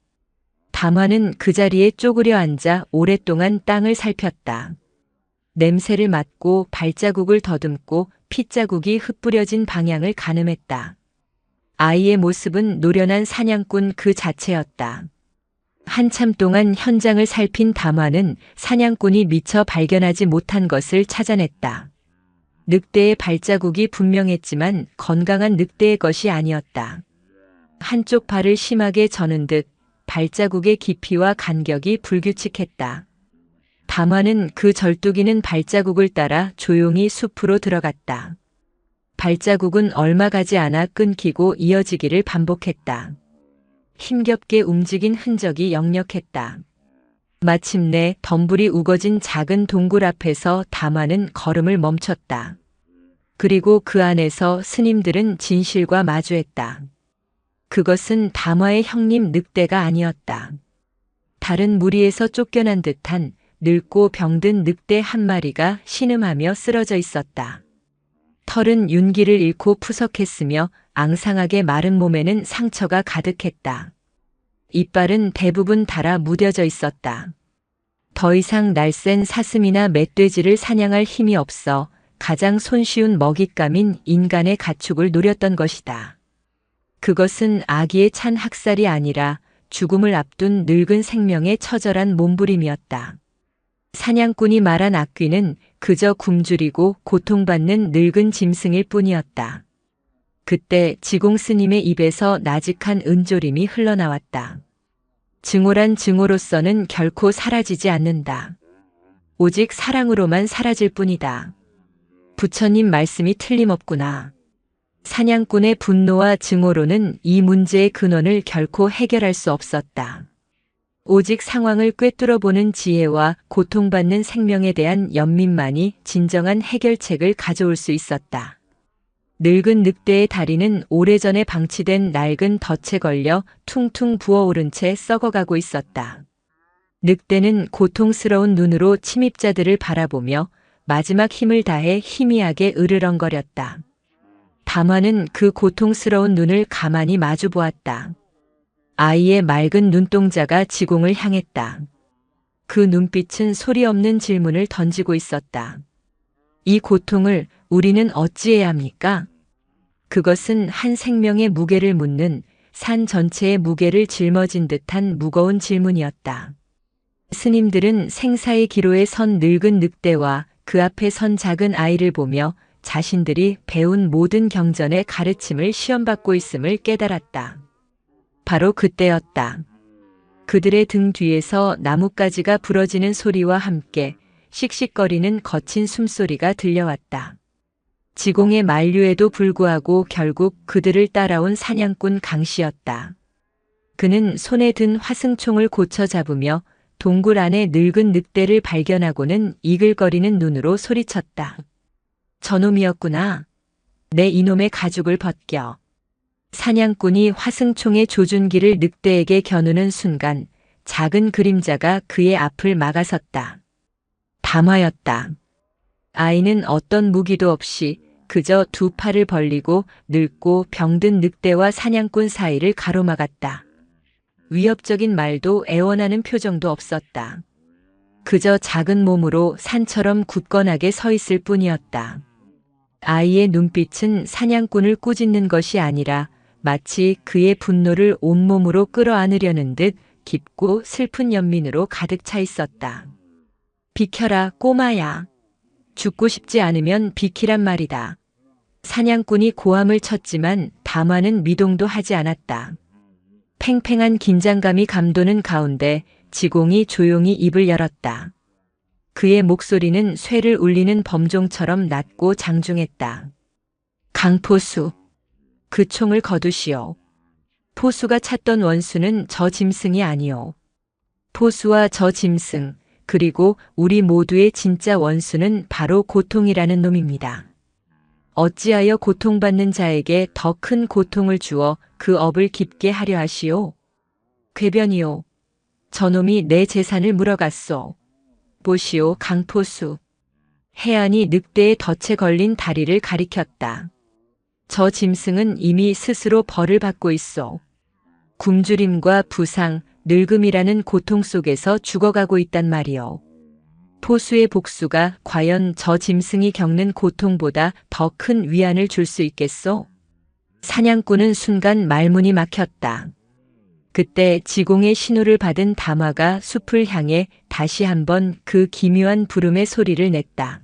담화는 그 자리에 쪼그려 앉아 오랫동안 땅을 살폈다. 냄새를 맡고 발자국을 더듬고 핏자국이 흩뿌려진 방향을 가늠했다. 아이의 모습은 노련한 사냥꾼 그 자체였다. 한참 동안 현장을 살핀 담화는 사냥꾼이 미처 발견하지 못한 것을 찾아냈다. 늑대의 발자국이 분명했지만 건강한 늑대의 것이 아니었다. 한쪽 발을 심하게 저는 듯 발자국의 깊이와 간격이 불규칙했다. 담화는 그 절뚝이는 발자국을 따라 조용히 숲으로 들어갔다. 발자국은 얼마 가지 않아 끊기고 이어지기를 반복했다. 힘겹게 움직인 흔적이 역력했다. 마침내 덤불이 우거진 작은 동굴 앞에서 담화는 걸음을 멈췄다. 그리고 그 안에서 스님들은 진실과 마주했다. 그것은 담화의 형님 늑대가 아니었다. 다른 무리에서 쫓겨난 듯한 늙고 병든 늑대 한 마리가 신음하며 쓰러져 있었다. 털은 윤기를 잃고 푸석했으며 앙상하게 마른 몸에는 상처가 가득했다. 이빨은 대부분 닳아 무뎌져 있었다. 더 이상 날쌘 사슴이나 멧돼지를 사냥할 힘이 없어 가장 손쉬운 먹잇감인 인간의 가축을 노렸던 것이다. 그것은 아기의 찬 학살이 아니라 죽음을 앞둔 늙은 생명의 처절한 몸부림이었다. 사냥꾼이 말한 악귀는 그저 굶주리고 고통받는 늙은 짐승일 뿐이었다. 그때 지공 스님의 입에서 나직한 은조림이 흘러나왔다. 증오란 증오로서는 결코 사라지지 않는다. 오직 사랑으로만 사라질 뿐이다. 부처님 말씀이 틀림없구나. 사냥꾼의 분노와 증오로는 이 문제의 근원을 결코 해결할 수 없었다. 오직 상황을 꿰뚫어 보는 지혜와 고통받는 생명에 대한 연민만이 진정한 해결책을 가져올 수 있었다. 늙은 늑대의 다리는 오래전에 방치된 낡은 덫에 걸려 퉁퉁 부어오른 채 썩어가고 있었다. 늑대는 고통스러운 눈으로 침입자들을 바라보며 마지막 힘을 다해 희미하게 으르렁거렸다. 담화는 그 고통스러운 눈을 가만히 마주 보았다. 아이의 맑은 눈동자가 지공을 향했다. 그 눈빛은 소리 없는 질문을 던지고 있었다. 이 고통을 우리는 어찌해야 합니까? 그것은 한 생명의 무게를 묻는 산 전체의 무게를 짊어진 듯한 무거운 질문이었다. 스님들은 생사의 기로에 선 늙은 늑대와 그 앞에 선 작은 아이를 보며 자신들이 배운 모든 경전의 가르침을 시험받고 있음을 깨달았다. 바로 그때였다. 그들의 등 뒤에서 나뭇가지가 부러지는 소리와 함께 씩씩거리는 거친 숨소리가 들려왔다. 지공의 만류에도 불구하고 결국 그들을 따라온 사냥꾼 강씨였다. 그는 손에 든 화승총을 고쳐 잡으며 동굴 안에 늙은 늑대를 발견하고는 이글거리는 눈으로 소리쳤다. 저놈이었구나. 내 이놈의 가죽을 벗겨. 사냥꾼이 화승총의 조준기를 늑대에게 겨누는 순간 작은 그림자가 그의 앞을 막아섰다. 담화였다. 아이는 어떤 무기도 없이 그저 두 팔을 벌리고 늙고 병든 늑대와 사냥꾼 사이를 가로막았다. 위협적인 말도 애원하는 표정도 없었다. 그저 작은 몸으로 산처럼 굳건하게 서 있을 뿐이었다. 아이의 눈빛은 사냥꾼을 꾸짖는 것이 아니라 마치 그의 분노를 온몸으로 끌어안으려는 듯 깊고 슬픈 연민으로 가득 차 있었다. 비켜라, 꼬마야. 죽고 싶지 않으면 비키란 말이다. 사냥꾼이 고함을 쳤지만 담화는 미동도 하지 않았다. 팽팽한 긴장감이 감도는 가운데 지공이 조용히 입을 열었다. 그의 목소리는 쇠를 울리는 범종처럼 낮고 장중했다. 강포수, 그 총을 거두시오. 포수가 찾던 원수는 저 짐승이 아니오. 포수와 저 짐승, 그리고 우리 모두의 진짜 원수는 바로 고통이라는 놈입니다. 어찌하여 고통받는 자에게 더 큰 고통을 주어 그 업을 깊게 하려 하시오? 궤변이오. 저놈이 내 재산을 물어갔소. 보시오, 강포수. 해안이 늑대의 덫에 걸린 다리를 가리켰다. 저 짐승은 이미 스스로 벌을 받고 있소. 굶주림과 부상, 늙음이라는 고통 속에서 죽어가고 있단 말이오. 포수의 복수가 과연 저 짐승이 겪는 고통보다 더 큰 위안을 줄 수 있겠소? 사냥꾼은 순간 말문이 막혔다. 그때 지공의 신호를 받은 담화가 숲을 향해 다시 한번 그 기묘한 부름의 소리를 냈다.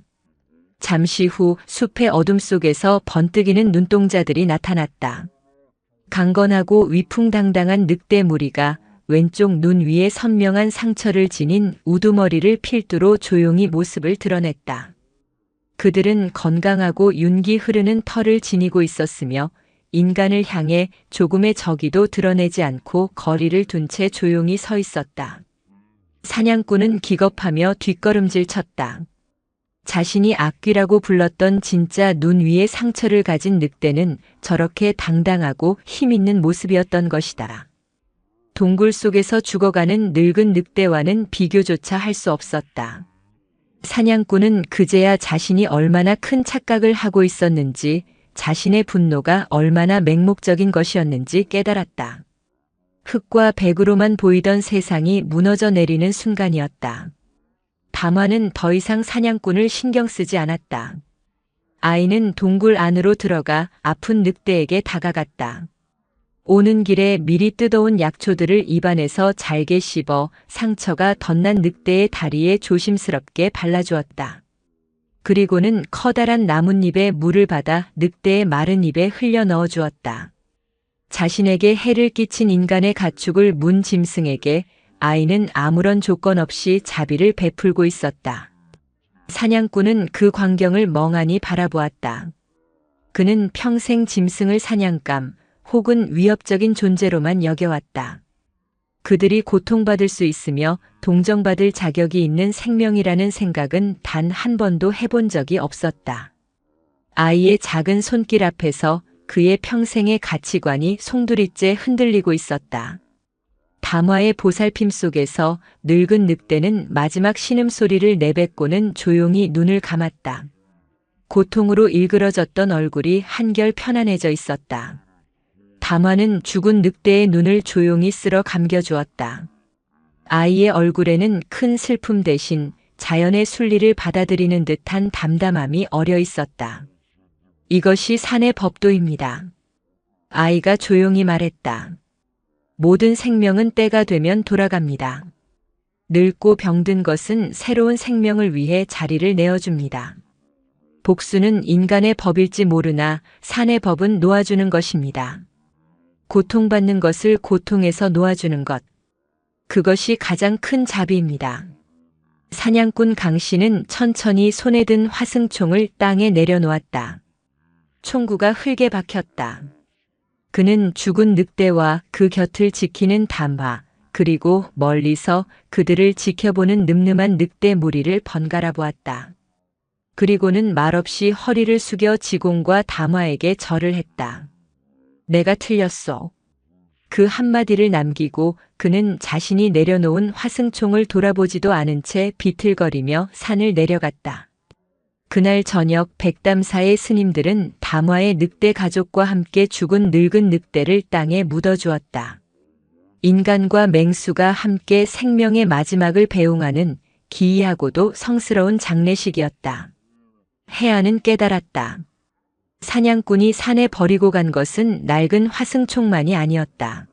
잠시 후 숲의 어둠 속에서 번뜩이는 눈동자들이 나타났다. 강건하고 위풍당당한 늑대 무리가 왼쪽 눈 위에 선명한 상처를 지닌 우두머리를 필두로 조용히 모습을 드러냈다. 그들은 건강하고 윤기 흐르는 털을 지니고 있었으며 인간을 향해 조금의 적의도 드러내지 않고 거리를 둔 채 조용히 서 있었다. 사냥꾼은 기겁하며 뒷걸음질 쳤다. 자신이 악귀라고 불렀던 진짜 눈 위에 상처를 가진 늑대는 저렇게 당당하고 힘있는 모습이었던 것이다. 동굴 속에서 죽어가는 늙은 늑대와는 비교조차 할 수 없었다. 사냥꾼은 그제야 자신이 얼마나 큰 착각을 하고 있었는지, 자신의 분노가 얼마나 맹목적인 것이었는지 깨달았다. 흙과 백으로만 보이던 세상이 무너져 내리는 순간이었다. 담화는 더 이상 사냥꾼을 신경 쓰지 않았다. 아이는 동굴 안으로 들어가 아픈 늑대에게 다가갔다. 오는 길에 미리 뜯어온 약초들을 입안에서 잘게 씹어 상처가 덧난 늑대의 다리에 조심스럽게 발라주었다. 그리고는 커다란 나뭇잎에 물을 받아 늑대의 마른 입에 흘려 넣어 주었다. 자신에게 해를 끼친 인간의 가축을 문 짐승에게 아이는 아무런 조건 없이 자비를 베풀고 있었다. 사냥꾼은 그 광경을 멍하니 바라보았다. 그는 평생 짐승을 사냥감 혹은 위협적인 존재로만 여겨왔다. 그들이 고통받을 수 있으며 동정받을 자격이 있는 생명이라는 생각은 단 한 번도 해본 적이 없었다. 아이의 작은 손길 앞에서 그의 평생의 가치관이 송두리째 흔들리고 있었다. 담화의 보살핌 속에서 늙은 늑대는 마지막 신음소리를 내뱉고는 조용히 눈을 감았다. 고통으로 일그러졌던 얼굴이 한결 편안해져 있었다. 담화는 죽은 늑대의 눈을 조용히 쓸어 감겨주었다. 아이의 얼굴에는 큰 슬픔 대신 자연의 순리를 받아들이는 듯한 담담함이 어려 있었다. 이것이 산의 법도입니다. 아이가 조용히 말했다. 모든 생명은 때가 되면 돌아갑니다. 늙고 병든 것은 새로운 생명을 위해 자리를 내어줍니다. 복수는 인간의 법일지 모르나 산의 법은 놓아주는 것입니다. 고통받는 것을 고통에서 놓아주는 것. 그것이 가장 큰 자비입니다. 사냥꾼 강 씨는 천천히 손에 든 화승총을 땅에 내려놓았다. 총구가 흙에 박혔다. 그는 죽은 늑대와 그 곁을 지키는 담화, 그리고 멀리서 그들을 지켜보는 늠름한 늑대 무리를 번갈아 보았다. 그리고는 말없이 허리를 숙여 지공과 담화에게 절을 했다. 내가 틀렸소. 그 한마디를 남기고 그는 자신이 내려놓은 화승총을 돌아보지도 않은 채 비틀거리며 산을 내려갔다. 그날 저녁 백담사의 스님들은 담화의 늑대 가족과 함께 죽은 늙은 늑대를 땅에 묻어주었다. 인간과 맹수가 함께 생명의 마지막을 배웅하는 기이하고도 성스러운 장례식이었다. 해안은 깨달았다. 사냥꾼이 산에 버리고 간 것은 낡은 화승총만이 아니었다.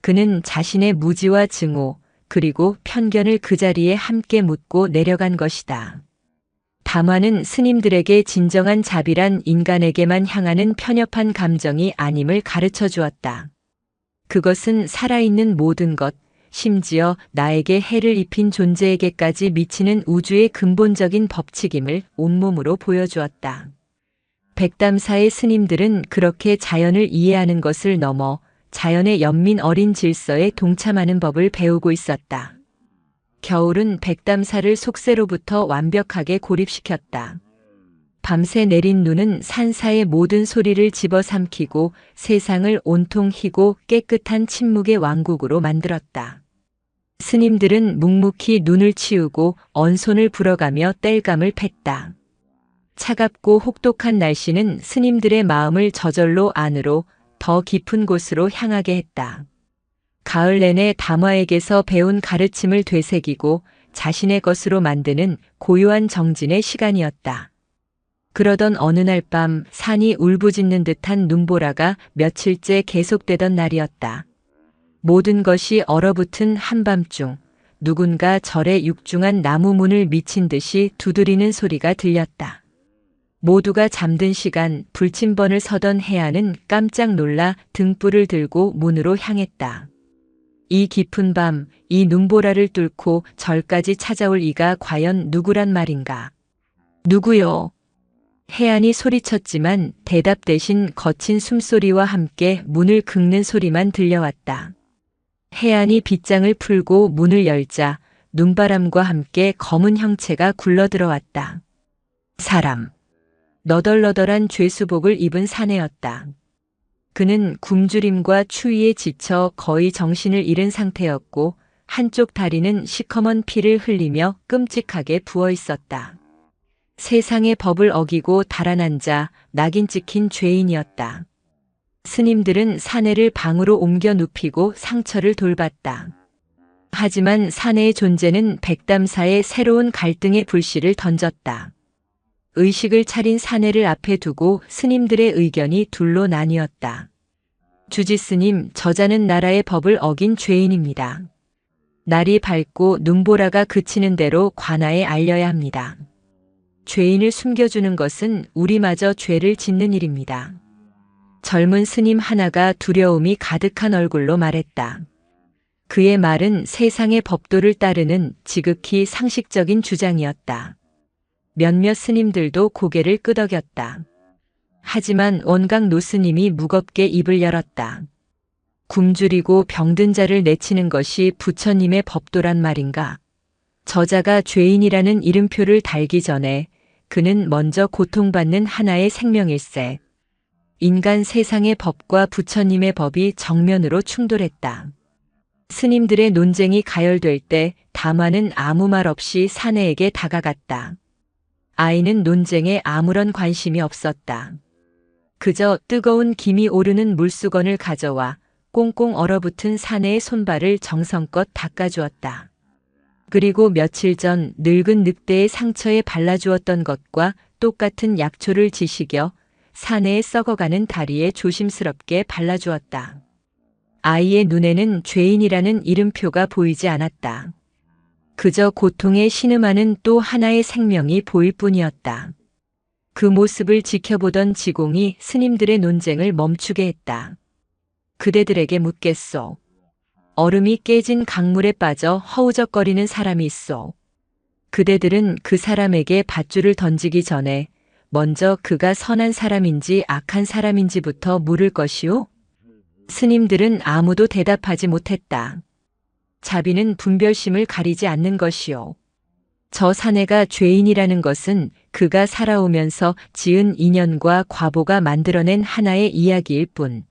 그는 자신의 무지와 증오, 그리고 편견을 그 자리에 함께 묻고 내려간 것이다. 담화는 스님들에게 진정한 자비란 인간에게만 향하는 편협한 감정이 아님을 가르쳐 주었다. 그것은 살아있는 모든 것, 심지어 나에게 해를 입힌 존재에게까지 미치는 우주의 근본적인 법칙임을 온몸으로 보여주었다. 백담사의 스님들은 그렇게 자연을 이해하는 것을 넘어 자연의 연민 어린 질서에 동참하는 법을 배우고 있었다. 겨울은 백담사를 속세로부터 완벽하게 고립시켰다. 밤새 내린 눈은 산사의 모든 소리를 집어삼키고 세상을 온통 희고 깨끗한 침묵의 왕국으로 만들었다. 스님들은 묵묵히 눈을 치우고 언손을 불어가며 땔감을 팼다. 차갑고 혹독한 날씨는 스님들의 마음을 저절로 안으로 더 깊은 곳으로 향하게 했다. 가을 내내 담화에게서 배운 가르침을 되새기고 자신의 것으로 만드는 고요한 정진의 시간이었다. 그러던 어느 날 밤 산이 울부짖는 듯한 눈보라가 며칠째 계속되던 날이었다. 모든 것이 얼어붙은 한밤중 누군가 절의 육중한 나무 문을 미친 듯이 두드리는 소리가 들렸다. 모두가 잠든 시간 불침번을 서던 해안은 깜짝 놀라 등불을 들고 문으로 향했다. 이 깊은 밤, 이 눈보라를 뚫고 절까지 찾아올 이가 과연 누구란 말인가? 누구요? 해안이 소리쳤지만 대답 대신 거친 숨소리와 함께 문을 긁는 소리만 들려왔다. 해안이 빗장을 풀고 문을 열자 눈바람과 함께 검은 형체가 굴러들어왔다. 사람. 너덜너덜한 죄수복을 입은 사내였다. 그는 굶주림과 추위에 지쳐 거의 정신을 잃은 상태였고 한쪽 다리는 시커먼 피를 흘리며 끔찍하게 부어 있었다. 세상의 법을 어기고 달아난 자, 낙인 찍힌 죄인이었다. 스님들은 사내를 방으로 옮겨 눕히고 상처를 돌봤다. 하지만 사내의 존재는 백담사의 새로운 갈등의 불씨를 던졌다. 의식을 차린 사내를 앞에 두고 스님들의 의견이 둘로 나뉘었다. 주지스님, 저자는 나라의 법을 어긴 죄인입니다. 날이 밝고 눈보라가 그치는 대로 관아에 알려야 합니다. 죄인을 숨겨주는 것은 우리마저 죄를 짓는 일입니다. 젊은 스님 하나가 두려움이 가득한 얼굴로 말했다. 그의 말은 세상의 법도를 따르는 지극히 상식적인 주장이었다. 몇몇 스님들도 고개를 끄덕였다. 하지만 원각 노스님이 무겁게 입을 열었다. 굶주리고 병든 자를 내치는 것이 부처님의 법도란 말인가? 저자가 죄인이라는 이름표를 달기 전에 그는 먼저 고통받는 하나의 생명일세. 인간 세상의 법과 부처님의 법이 정면으로 충돌했다. 스님들의 논쟁이 가열될 때 다마는 아무 말 없이 사내에게 다가갔다. 아이는 논쟁에 아무런 관심이 없었다. 그저 뜨거운 김이 오르는 물수건을 가져와 꽁꽁 얼어붙은 사내의 손발을 정성껏 닦아주었다. 그리고 며칠 전 늙은 늑대의 상처에 발라주었던 것과 똑같은 약초를 지식여 사내의 썩어가는 다리에 조심스럽게 발라주었다. 아이의 눈에는 죄인이라는 이름표가 보이지 않았다. 그저 고통에 신음하는 또 하나의 생명이 보일 뿐이었다. 그 모습을 지켜보던 지공이 스님들의 논쟁을 멈추게 했다. 그대들에게 묻겠소. 얼음이 깨진 강물에 빠져 허우적거리는 사람이 있소. 그대들은 그 사람에게 밧줄을 던지기 전에 먼저 그가 선한 사람인지 악한 사람인지부터 물을 것이오? 스님들은 아무도 대답하지 못했다. 자비는 분별심을 가리지 않는 것이오. 저 사내가 죄인이라는 것은 그가 살아오면서 지은 인연과 과보가 만들어낸 하나의 이야기일 뿐.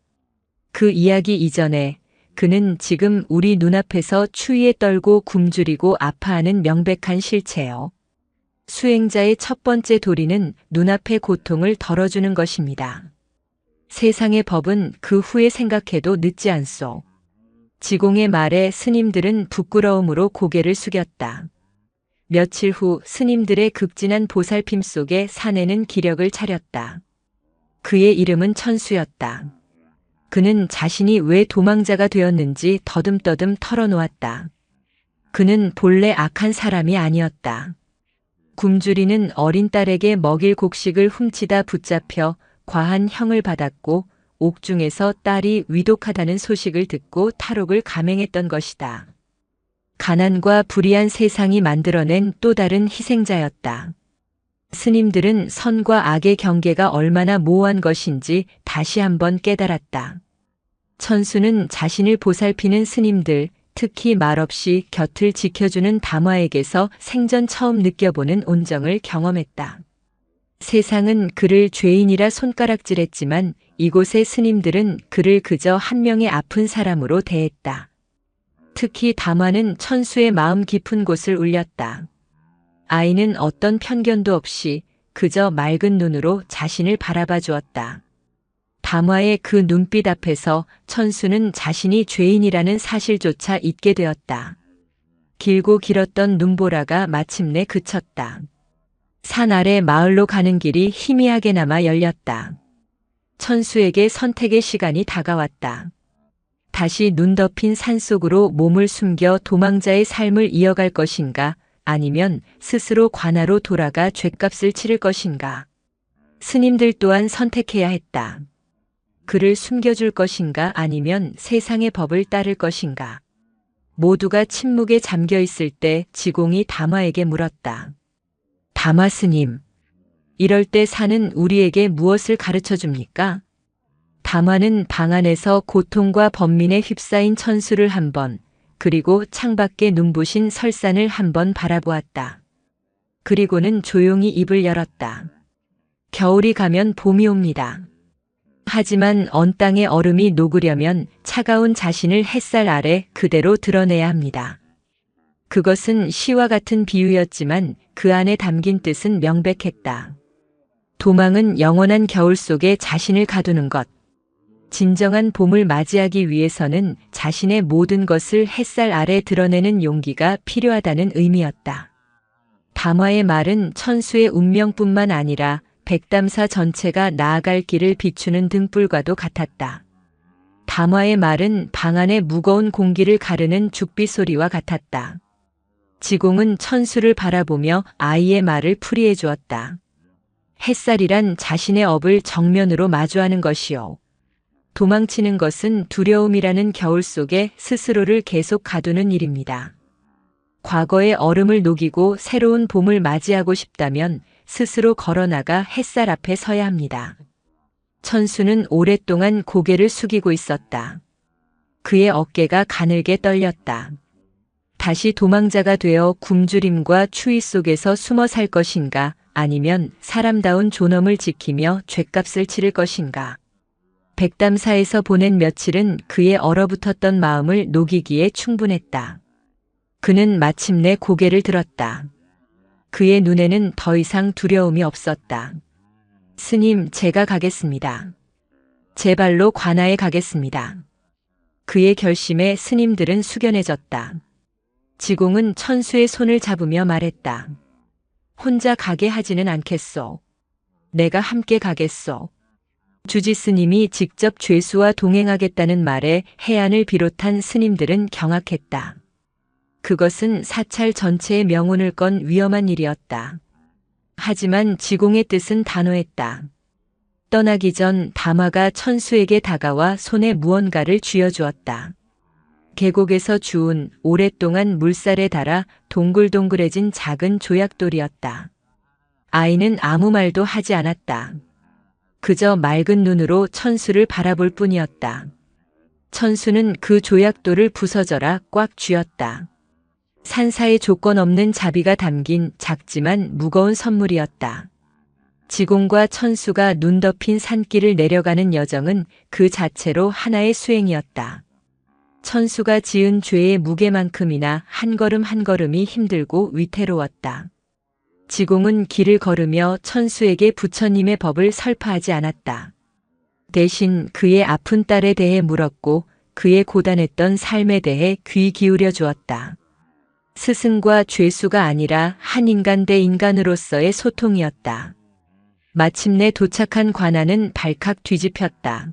그 이야기 이전에 그는 지금 우리 눈앞에서 추위에 떨고 굶주리고 아파하는 명백한 실체요. 수행자의 첫 번째 도리는 눈앞의 고통을 덜어주는 것입니다. 세상의 법은 그 후에 생각해도 늦지 않소. 지공의 말에 스님들은 부끄러움으로 고개를 숙였다. 며칠 후 스님들의 극진한 보살핌 속에 사내는 기력을 차렸다. 그의 이름은 천수였다. 그는 자신이 왜 도망자가 되었는지 더듬더듬 털어놓았다. 그는 본래 악한 사람이 아니었다. 굶주리는 어린 딸에게 먹일 곡식을 훔치다 붙잡혀 과한 형을 받았고 옥중에서 딸이 위독하다는 소식을 듣고 탈옥을 감행했던 것이다. 가난과 불의한 세상이 만들어낸 또 다른 희생자였다. 스님들은 선과 악의 경계가 얼마나 모호한 것인지 다시 한번 깨달았다. 천수는 자신을 보살피는 스님들, 특히 말없이 곁을 지켜주는 담화에게서 생전 처음 느껴보는 온정을 경험했다. 세상은 그를 죄인이라 손가락질했지만 이곳의 스님들은 그를 그저 한 명의 아픈 사람으로 대했다. 특히 담화는 천수의 마음 깊은 곳을 울렸다. 아이는 어떤 편견도 없이 그저 맑은 눈으로 자신을 바라봐 주었다. 담화의 그 눈빛 앞에서 천수는 자신이 죄인이라는 사실조차 잊게 되었다. 길고 길었던 눈보라가 마침내 그쳤다. 산 아래 마을로 가는 길이 희미하게나마 열렸다. 천수에게 선택의 시간이 다가왔다. 다시 눈 덮인 산속으로 몸을 숨겨 도망자의 삶을 이어갈 것인가, 아니면 스스로 관아로 돌아가 죗값을 치를 것인가. 스님들 또한 선택해야 했다. 그를 숨겨줄 것인가 아니면 세상의 법을 따를 것인가. 모두가 침묵에 잠겨 있을 때 지공이 담화에게 물었다. 담화 스님, 이럴 때 산은 우리에게 무엇을 가르쳐 줍니까? 담화는 방 안에서 고통과 번민에 휩싸인 천수를 한 번, 그리고 창밖에 눈부신 설산을 한 번 바라보았다. 그리고는 조용히 입을 열었다. 겨울이 가면 봄이 옵니다. 하지만 언 땅의 얼음이 녹으려면 차가운 자신을 햇살 아래 그대로 드러내야 합니다. 그것은 시와 같은 비유였지만 그 안에 담긴 뜻은 명백했다. 도망은 영원한 겨울 속에 자신을 가두는 것. 진정한 봄을 맞이하기 위해서는 자신의 모든 것을 햇살 아래 드러내는 용기가 필요하다는 의미였다. 담화의 말은 천수의 운명뿐만 아니라 백담사 전체가 나아갈 길을 비추는 등불과도 같았다. 담화의 말은 방 안의 무거운 공기를 가르는 죽비 소리와 같았다. 지공은 천수를 바라보며 아이의 말을 풀이해 주었다. 햇살이란 자신의 업을 정면으로 마주하는 것이요. 도망치는 것은 두려움이라는 겨울 속에 스스로를 계속 가두는 일입니다. 과거의 얼음을 녹이고 새로운 봄을 맞이하고 싶다면 스스로 걸어나가 햇살 앞에 서야 합니다. 천수는 오랫동안 고개를 숙이고 있었다. 그의 어깨가 가늘게 떨렸다. 다시 도망자가 되어 굶주림과 추위 속에서 숨어 살 것인가, 아니면 사람다운 존엄을 지키며 죗값을 치를 것인가. 백담사에서 보낸 며칠은 그의 얼어붙었던 마음을 녹이기에 충분했다. 그는 마침내 고개를 들었다. 그의 눈에는 더 이상 두려움이 없었다. 스님, 제가 가겠습니다. 제 발로 관아에 가겠습니다. 그의 결심에 스님들은 숙연해졌다. 지공은 천수의 손을 잡으며 말했다. 혼자 가게 하지는 않겠소. 내가 함께 가겠소. 주지스님이 직접 죄수와 동행하겠다는 말에 해안을 비롯한 스님들은 경악했다. 그것은 사찰 전체의 명운을 건 위험한 일이었다. 하지만 지공의 뜻은 단호했다. 떠나기 전 다마가 천수에게 다가와 손에 무언가를 쥐어주었다. 계곡에서 주운 오랫동안 물살에 달아 동글동글해진 작은 조약돌이었다. 아이는 아무 말도 하지 않았다. 그저 맑은 눈으로 천수를 바라볼 뿐이었다. 천수는 그 조약돌을 부서져라 꽉 쥐었다. 산사의 조건 없는 자비가 담긴 작지만 무거운 선물이었다. 지공과 천수가 눈 덮인 산길을 내려가는 여정은 그 자체로 하나의 수행이었다. 천수가 지은 죄의 무게만큼이나 한 걸음 한 걸음이 힘들고 위태로웠다. 지공은 길을 걸으며 천수에게 부처님의 법을 설파하지 않았다. 대신 그의 아픈 딸에 대해 물었고 그의 고단했던 삶에 대해 귀 기울여 주었다. 스승과 죄수가 아니라 한 인간 대 인간으로서의 소통이었다. 마침내 도착한 관아는 발칵 뒤집혔다.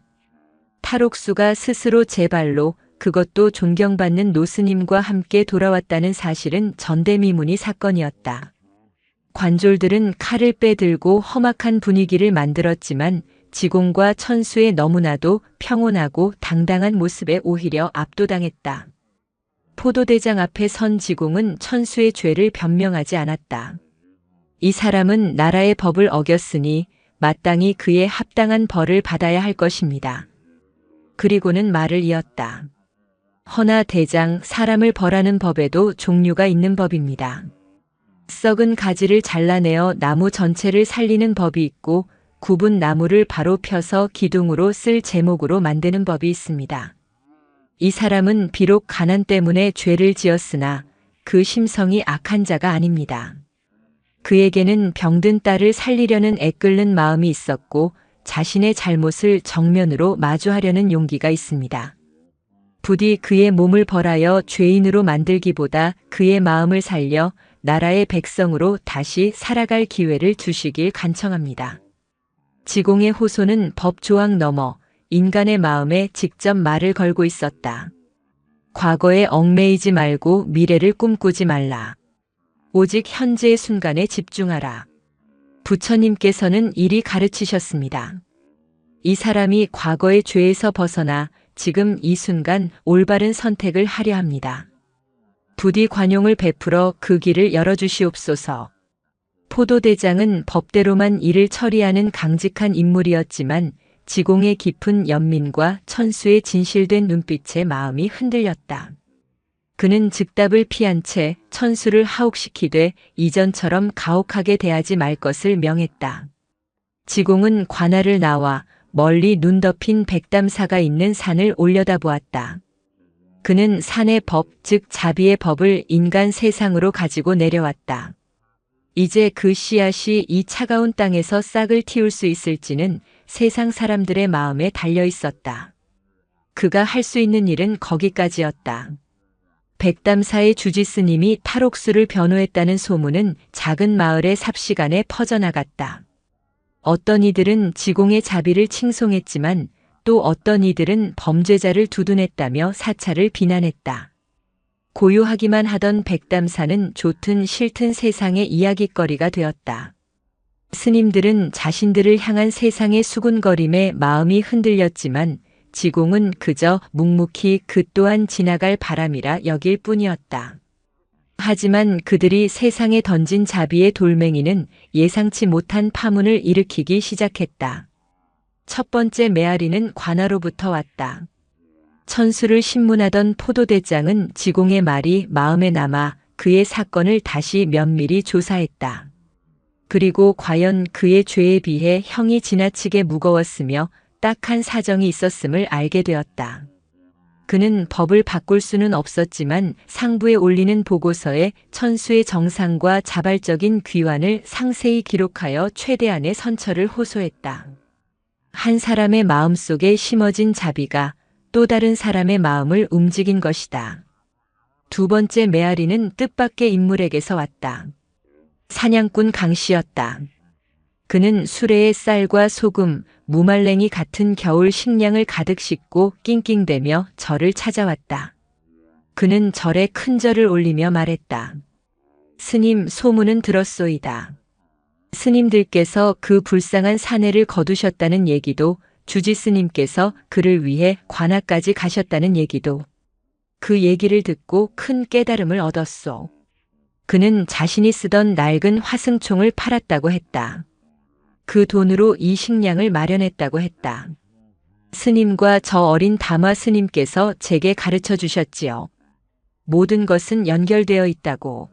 탈옥수가 스스로 제 발로, 그것도 존경받는 노스님과 함께 돌아왔다는 사실은 전대미문이 사건이었다. 관졸들은 칼을 빼들고 험악한 분위기를 만들었지만 지공과 천수의 너무나도 평온하고 당당한 모습에 오히려 압도당했다. 포도대장 앞에 선 지공은 천수의 죄를 변명하지 않았다. 이 사람은 나라의 법을 어겼으니 마땅히 그에 합당한 벌을 받아야 할 것입니다. 그리고는 말을 이었다. 허나 대장, 사람을 벌하는 법에도 종류가 있는 법입니다. 썩은 가지를 잘라내어 나무 전체를 살리는 법이 있고 굽은 나무를 바로 펴서 기둥으로 쓸 제목으로 만드는 법이 있습니다. 이 사람은 비록 가난 때문에 죄를 지었으나 그 심성이 악한 자가 아닙니다. 그에게는 병든 딸을 살리려는 애끓는 마음이 있었고 자신의 잘못을 정면으로 마주하려는 용기가 있습니다. 부디 그의 몸을 벌하여 죄인으로 만들기보다 그의 마음을 살려 나라의 백성으로 다시 살아갈 기회를 주시길 간청합니다. 지공의 호소는 법 조항 넘어 인간의 마음에 직접 말을 걸고 있었다. 과거에 얽매이지 말고 미래를 꿈꾸지 말라. 오직 현재의 순간에 집중하라. 부처님께서는 이리 가르치셨습니다. 이 사람이 과거의 죄에서 벗어나 지금 이 순간 올바른 선택을 하려 합니다. 부디 관용을 베풀어 그 길을 열어주시옵소서. 포도대장은 법대로만 일을 처리하는 강직한 인물이었지만 지공의 깊은 연민과 천수의 진실된 눈빛에 마음이 흔들렸다. 그는 즉답을 피한 채 천수를 하옥시키되 이전처럼 가혹하게 대하지 말 것을 명했다. 지공은 관아를 나와 멀리 눈 덮인 백담사가 있는 산을 올려다보았다. 그는 산의 법, 즉 자비의 법을 인간 세상으로 가지고 내려왔다. 이제 그 씨앗이 이 차가운 땅에서 싹을 틔울 수 있을지는 세상 사람들의 마음에 달려 있었다. 그가 할 수 있는 일은 거기까지였다. 백담사의 주지스님이 탈옥수를 변호했다는 소문은 작은 마을의 삽시간에 퍼져나갔다. 어떤 이들은 지공의 자비를 칭송했지만 또 어떤 이들은 범죄자를 두둔했다며 사찰을 비난했다. 고요하기만 하던 백담사는 좋든 싫든 세상의 이야깃거리가 되었다. 스님들은 자신들을 향한 세상의 수군거림에 마음이 흔들렸지만 지공은 그저 묵묵히 그 또한 지나갈 바람이라 여길 뿐이었다. 하지만 그들이 세상에 던진 자비의 돌멩이는 예상치 못한 파문을 일으키기 시작했다. 첫 번째 메아리는 관아로부터 왔다. 천수를 신문하던 포도대장은 지공의 말이 마음에 남아 그의 사건을 다시 면밀히 조사했다. 그리고 과연 그의 죄에 비해 형이 지나치게 무거웠으며 딱한 사정이 있었음을 알게 되었다. 그는 법을 바꿀 수는 없었지만 상부에 올리는 보고서에 천수의 정상과 자발적인 귀환을 상세히 기록하여 최대한의 선처를 호소했다. 한 사람의 마음속에 심어진 자비가 또 다른 사람의 마음을 움직인 것이다. 두 번째 메아리는 뜻밖의 인물에게서 왔다. 사냥꾼 강씨였다. 그는 수레에 쌀과 소금, 무말랭이 같은 겨울 식량을 가득 싣고 낑낑대며 절을 찾아왔다. 그는 절에 큰 절을 올리며 말했다. 스님, 소문은 들었소이다. 스님들께서 그 불쌍한 사내를 거두셨다는 얘기도, 주지 스님께서 그를 위해 관아까지 가셨다는 얘기도. 그 얘기를 듣고 큰 깨달음을 얻었소. 그는 자신이 쓰던 낡은 화승총을 팔았다고 했다. 그 돈으로 이 식량을 마련했다고 했다. 스님과 저 어린 다마 스님께서 제게 가르쳐 주셨지요. 모든 것은 연결되어 있다고.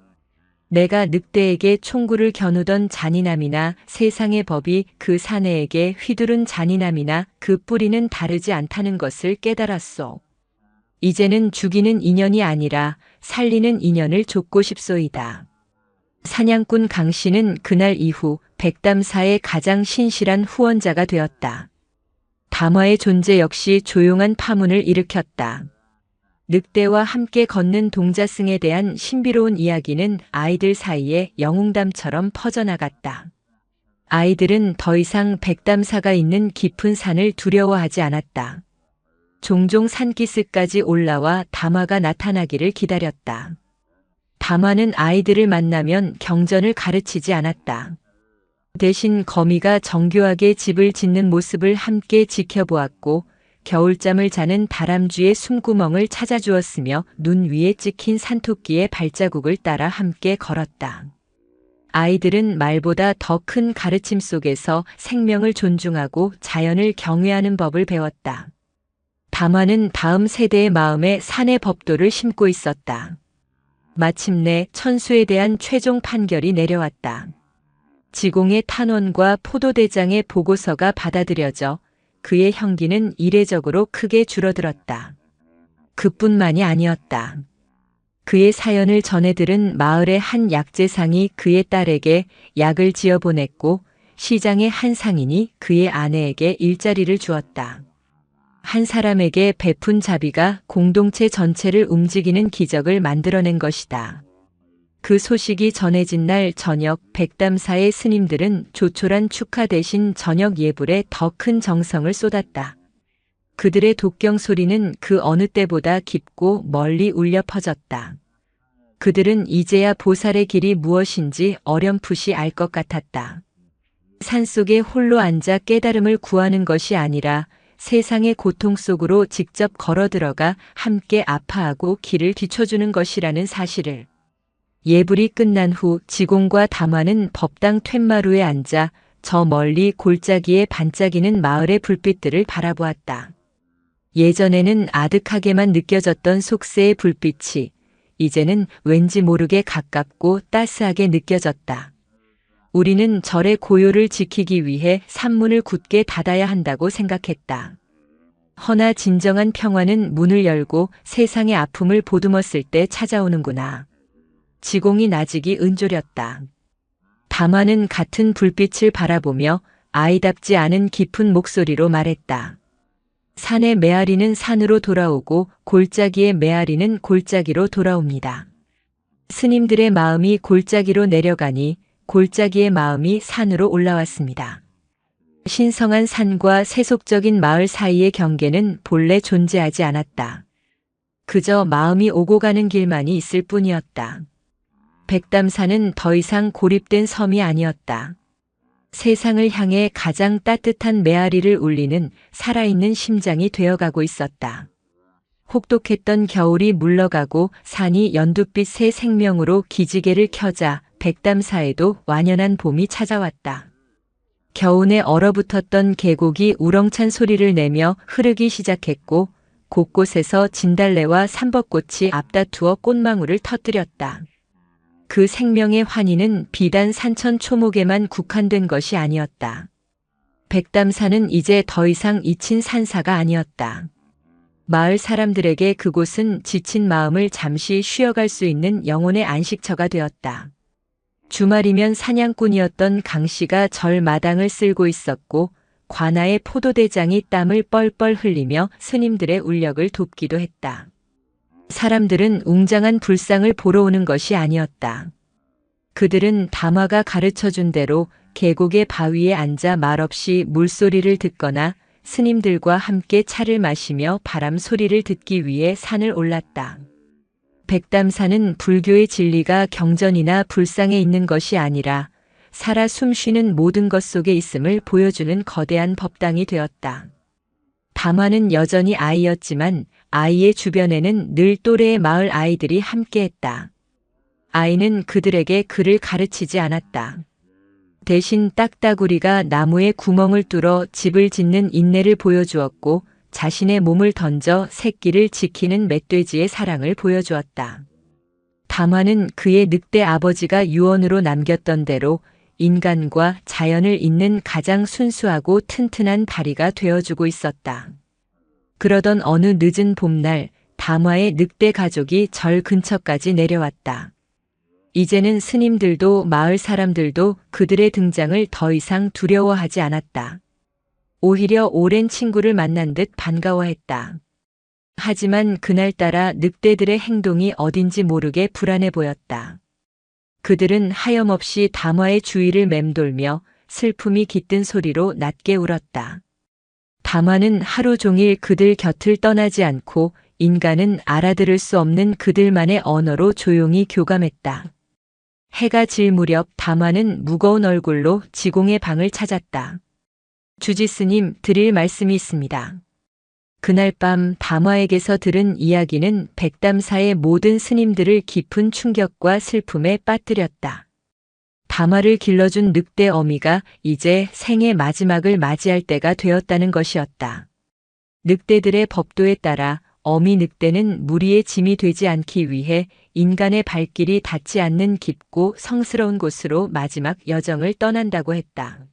내가 늑대에게 총구를 겨누던 잔인함이나 세상의 법이 그 사내에게 휘두른 잔인함이나 그 뿌리는 다르지 않다는 것을 깨달았소. 이제는 죽이는 인연이 아니라 살리는 인연을 좇고 싶소이다. 사냥꾼 강씨는 그날 이후 백담사의 가장 신실한 후원자가 되었다. 담화의 존재 역시 조용한 파문을 일으켰다. 늑대와 함께 걷는 동자승에 대한 신비로운 이야기는 아이들 사이에 영웅담처럼 퍼져나갔다. 아이들은 더 이상 백담사가 있는 깊은 산을 두려워하지 않았다. 종종 산기슭까지 올라와 담화가 나타나기를 기다렸다. 담화는 아이들을 만나면 경전을 가르치지 않았다. 대신 거미가 정교하게 집을 짓는 모습을 함께 지켜보았고 겨울잠을 자는 다람쥐의 숨구멍을 찾아주었으며 눈 위에 찍힌 산토끼의 발자국을 따라 함께 걸었다. 아이들은 말보다 더 큰 가르침 속에서 생명을 존중하고 자연을 경외하는 법을 배웠다. 담화는 다음 세대의 마음에 산의 법도를 심고 있었다. 마침내 천수에 대한 최종 판결이 내려왔다. 지공의 탄원과 포도대장의 보고서가 받아들여져 그의 형기는 이례적으로 크게 줄어들었다. 그뿐만이 아니었다. 그의 사연을 전해들은 마을의 한 약재상이 그의 딸에게 약을 지어 보냈고 시장의 한 상인이 그의 아내에게 일자리를 주었다. 한 사람에게 베푼 자비가 공동체 전체를 움직이는 기적을 만들어낸 것이다. 그 소식이 전해진 날 저녁 백담사의 스님들은 조촐한 축하 대신 저녁 예불에 더 큰 정성을 쏟았다. 그들의 독경 소리는 그 어느 때보다 깊고 멀리 울려 퍼졌다. 그들은 이제야 보살의 길이 무엇인지 어렴풋이 알 것 같았다. 산속에 홀로 앉아 깨달음을 구하는 것이 아니라 세상의 고통 속으로 직접 걸어 들어가 함께 아파하고 길을 비춰주는 것이라는 사실을. 예불이 끝난 후 지공과 담화는 법당 툇마루에 앉아 저 멀리 골짜기에 반짝이는 마을의 불빛들을 바라보았다. 예전에는 아득하게만 느껴졌던 속세의 불빛이 이제는 왠지 모르게 가깝고 따스하게 느껴졌다. 우리는 절의 고요를 지키기 위해 산문을 굳게 닫아야 한다고 생각했다. 허나 진정한 평화는 문을 열고 세상의 아픔을 보듬었을 때 찾아오는구나. 지공이 나직이 은졸였다. 담화는 같은 불빛을 바라보며 아이답지 않은 깊은 목소리로 말했다. 산의 메아리는 산으로 돌아오고 골짜기의 메아리는 골짜기로 돌아옵니다. 스님들의 마음이 골짜기로 내려가니 골짜기의 마음이 산으로 올라왔습니다. 신성한 산과 세속적인 마을 사이의 경계는 본래 존재하지 않았다. 그저 마음이 오고 가는 길만이 있을 뿐이었다. 백담산은 더 이상 고립된 섬이 아니었다. 세상을 향해 가장 따뜻한 메아리를 울리는 살아있는 심장이 되어가고 있었다. 혹독했던 겨울이 물러가고 산이 연두빛 새 생명으로 기지개를 켜자 백담사에도 완연한 봄이 찾아왔다. 겨우내 얼어붙었던 계곡이 우렁찬 소리를 내며 흐르기 시작했고 곳곳에서 진달래와 삼벚꽃이 앞다투어 꽃망울을 터뜨렸다. 그 생명의 환희는 비단 산천 초목에만 국한된 것이 아니었다. 백담사는 이제 더 이상 잊힌 산사가 아니었다. 마을 사람들에게 그곳은 지친 마음을 잠시 쉬어갈 수 있는 영혼의 안식처가 되었다. 주말이면 사냥꾼이었던 강씨가 절 마당을 쓸고 있었고 관아의 포도대장이 땀을 뻘뻘 흘리며 스님들의 울력을 돕기도 했다. 사람들은 웅장한 불상을 보러 오는 것이 아니었다. 그들은 담화가 가르쳐준 대로 계곡의 바위에 앉아 말없이 물소리를 듣거나 스님들과 함께 차를 마시며 바람 소리를 듣기 위해 산을 올랐다. 백담사는 불교의 진리가 경전이나 불상에 있는 것이 아니라 살아 숨쉬는 모든 것 속에 있음을 보여주는 거대한 법당이 되었다. 담화는 여전히 아이였지만 아이의 주변에는 늘 또래의 마을 아이들이 함께했다. 아이는 그들에게 글을 가르치지 않았다. 대신 딱따구리가 나무에 구멍을 뚫어 집을 짓는 인내를 보여주었고 자신의 몸을 던져 새끼를 지키는 멧돼지의 사랑을 보여주었다. 담화는 그의 늑대 아버지가 유언으로 남겼던 대로 인간과 자연을 잇는 가장 순수하고 튼튼한 다리가 되어주고 있었다. 그러던 어느 늦은 봄날 담화의 늑대 가족이 절 근처까지 내려왔다. 이제는 스님들도 마을 사람들도 그들의 등장을 더 이상 두려워하지 않았다. 오히려 오랜 친구를 만난 듯 반가워했다. 하지만 그날따라 늑대들의 행동이 어딘지 모르게 불안해 보였다. 그들은 하염없이 담화의 주위를 맴돌며 슬픔이 깃든 소리로 낮게 울었다. 담화는 하루 종일 그들 곁을 떠나지 않고 인간은 알아들을 수 없는 그들만의 언어로 조용히 교감했다. 해가 질 무렵 담화는 무거운 얼굴로 지공의 방을 찾았다. 주지스님, 드릴 말씀이 있습니다. 그날 밤 담화에게서 들은 이야기는 백담사의 모든 스님들을 깊은 충격과 슬픔에 빠뜨렸다. 담화를 길러준 늑대 어미가 이제 생의 마지막을 맞이할 때가 되었다는 것이었다. 늑대들의 법도에 따라 어미 늑대는 무리의 짐이 되지 않기 위해 인간의 발길이 닿지 않는 깊고 성스러운 곳으로 마지막 여정을 떠난다고 했다.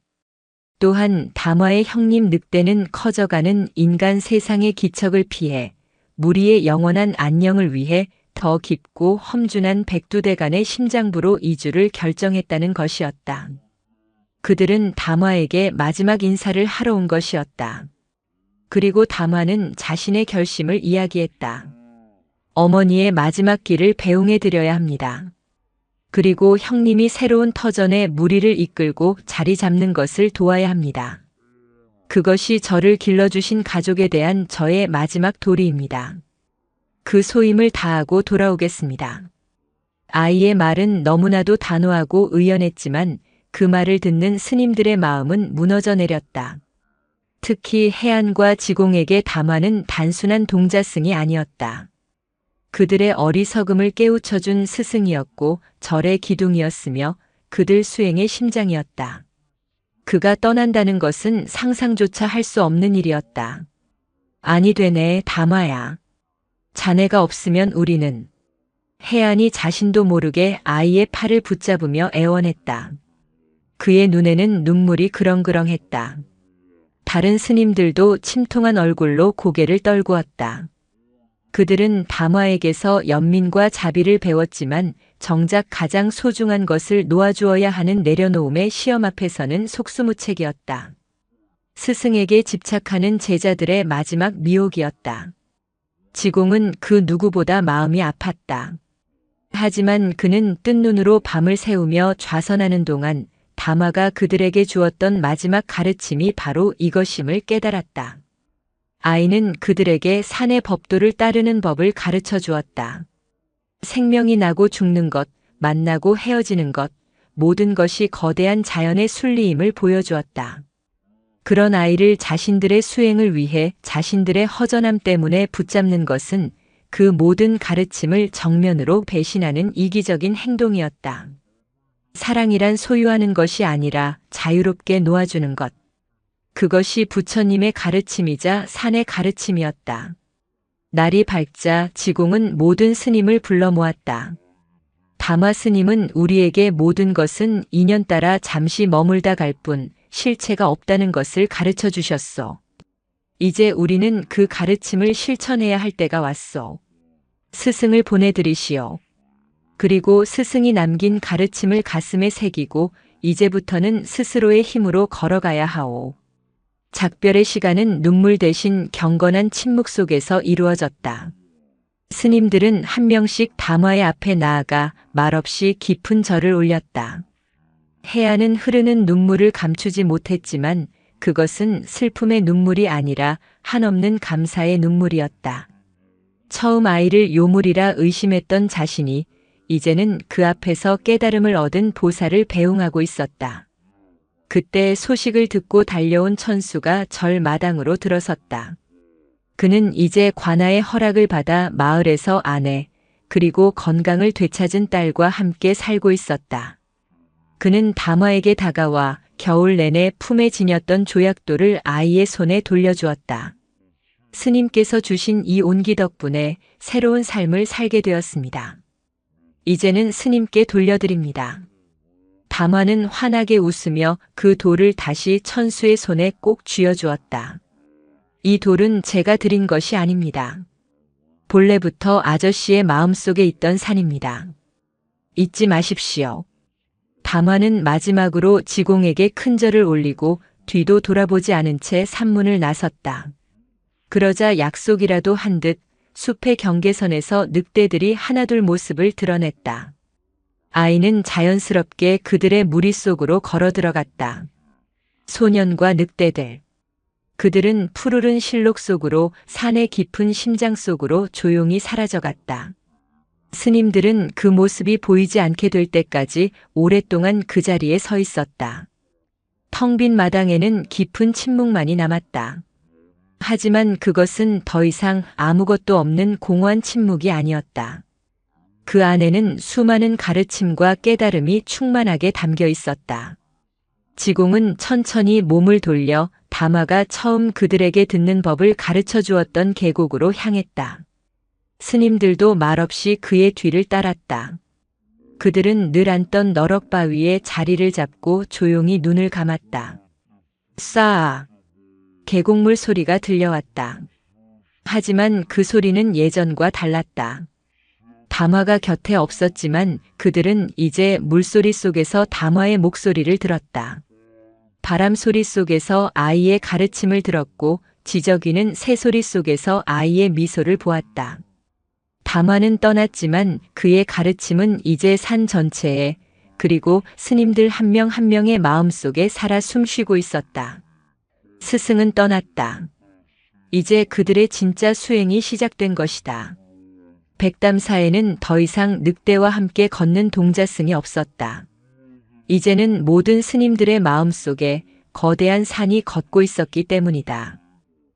또한 담화의 형님 늑대는 커져가는 인간 세상의 기척을 피해 무리의 영원한 안녕을 위해 더 깊고 험준한 백두대간의 심장부로 이주를 결정했다는 것이었다. 그들은 담화에게 마지막 인사를 하러 온 것이었다. 그리고 담화는 자신의 결심을 이야기했다. 어머니의 마지막 길을 배웅해 드려야 합니다. 그리고 형님이 새로운 터전에 무리를 이끌고 자리 잡는 것을 도와야 합니다. 그것이 저를 길러주신 가족에 대한 저의 마지막 도리입니다. 그 소임을 다하고 돌아오겠습니다. 아이의 말은 너무나도 단호하고 의연했지만 그 말을 듣는 스님들의 마음은 무너져 내렸다. 특히 해안과 지공에게 담화는 단순한 동자승이 아니었다. 그들의 어리석음을 깨우쳐준 스승이었고 절의 기둥이었으며 그들 수행의 심장이었다. 그가 떠난다는 것은 상상조차 할 수 없는 일이었다. 아니 되네, 담화야. 자네가 없으면 우리는. 해안이 자신도 모르게 아이의 팔을 붙잡으며 애원했다. 그의 눈에는 눈물이 그렁그렁했다. 다른 스님들도 침통한 얼굴로 고개를 떨구었다. 그들은 담화에게서 연민과 자비를 배웠지만 정작 가장 소중한 것을 놓아주어야 하는 내려놓음의 시험 앞에서는 속수무책이었다. 스승에게 집착하는 제자들의 마지막 미혹이었다. 지공은 그 누구보다 마음이 아팠다. 하지만 그는 뜬 눈으로 밤을 새우며 좌선하는 동안 담화가 그들에게 주었던 마지막 가르침이 바로 이것임을 깨달았다. 아이는 그들에게 산의 법도를 따르는 법을 가르쳐 주었다. 생명이 나고 죽는 것, 만나고 헤어지는 것, 모든 것이 거대한 자연의 순리임을 보여주었다. 그런 아이를 자신들의 수행을 위해 자신들의 허전함 때문에 붙잡는 것은 그 모든 가르침을 정면으로 배신하는 이기적인 행동이었다. 사랑이란 소유하는 것이 아니라 자유롭게 놓아주는 것. 그것이 부처님의 가르침이자 산의 가르침이었다. 날이 밝자 지공은 모든 스님을 불러 모았다. 다마 스님은 우리에게 모든 것은 인연 따라 잠시 머물다 갈 뿐 실체가 없다는 것을 가르쳐 주셨소. 이제 우리는 그 가르침을 실천해야 할 때가 왔소. 스승을 보내드리시오. 그리고 스승이 남긴 가르침을 가슴에 새기고 이제부터는 스스로의 힘으로 걸어가야 하오. 작별의 시간은 눈물 대신 경건한 침묵 속에서 이루어졌다. 스님들은 한 명씩 담화의 앞에 나아가 말없이 깊은 절을 올렸다. 해안은 흐르는 눈물을 감추지 못했지만 그것은 슬픔의 눈물이 아니라 한없는 감사의 눈물이었다. 처음 아이를 요물이라 의심했던 자신이 이제는 그 앞에서 깨달음을 얻은 보살을 배웅하고 있었다. 그때 소식을 듣고 달려온 천수가 절 마당으로 들어섰다. 그는 이제 관아의 허락을 받아 마을에서 아내, 그리고 건강을 되찾은 딸과 함께 살고 있었다. 그는 담화에게 다가와 겨울 내내 품에 지녔던 조약돌을 아이의 손에 돌려주었다. 스님께서 주신 이 온기 덕분에 새로운 삶을 살게 되었습니다. 이제는 스님께 돌려드립니다. 담화는 환하게 웃으며 그 돌을 다시 천수의 손에 꼭 쥐어주었다. 이 돌은 제가 드린 것이 아닙니다. 본래부터 아저씨의 마음속에 있던 산입니다. 잊지 마십시오. 담화는 마지막으로 지공에게 큰 절을 올리고 뒤도 돌아보지 않은 채 산문을 나섰다. 그러자 약속이라도 한 듯 숲의 경계선에서 늑대들이 하나둘 모습을 드러냈다. 아이는 자연스럽게 그들의 무리 속으로 걸어 들어갔다. 소년과 늑대들. 그들은 푸르른 실록 속으로 산의 깊은 심장 속으로 조용히 사라져갔다. 스님들은 그 모습이 보이지 않게 될 때까지 오랫동안 그 자리에 서 있었다. 텅 빈 마당에는 깊은 침묵만이 남았다. 하지만 그것은 더 이상 아무것도 없는 공허한 침묵이 아니었다. 그 안에는 수많은 가르침과 깨달음이 충만하게 담겨 있었다. 지공은 천천히 몸을 돌려 담화가 처음 그들에게 듣는 법을 가르쳐 주었던 계곡으로 향했다. 스님들도 말없이 그의 뒤를 따랐다. 그들은 늘 앉던 너럭바위에 자리를 잡고 조용히 눈을 감았다. 싸아. 계곡물 소리가 들려왔다. 하지만 그 소리는 예전과 달랐다. 담화가 곁에 없었지만 그들은 이제 물소리 속에서 담화의 목소리를 들었다. 바람 소리 속에서 아이의 가르침을 들었고 지저귀는 새소리 속에서 아이의 미소를 보았다. 담화는 떠났지만 그의 가르침은 이제 산 전체에 그리고 스님들 한 명 한 명의 마음속에 살아 숨쉬고 있었다. 스승은 떠났다. 이제 그들의 진짜 수행이 시작된 것이다. 백담사에는 더 이상 늑대와 함께 걷는 동자승이 없었다. 이제는 모든 스님들의 마음속에 거대한 산이 걷고 있었기 때문이다.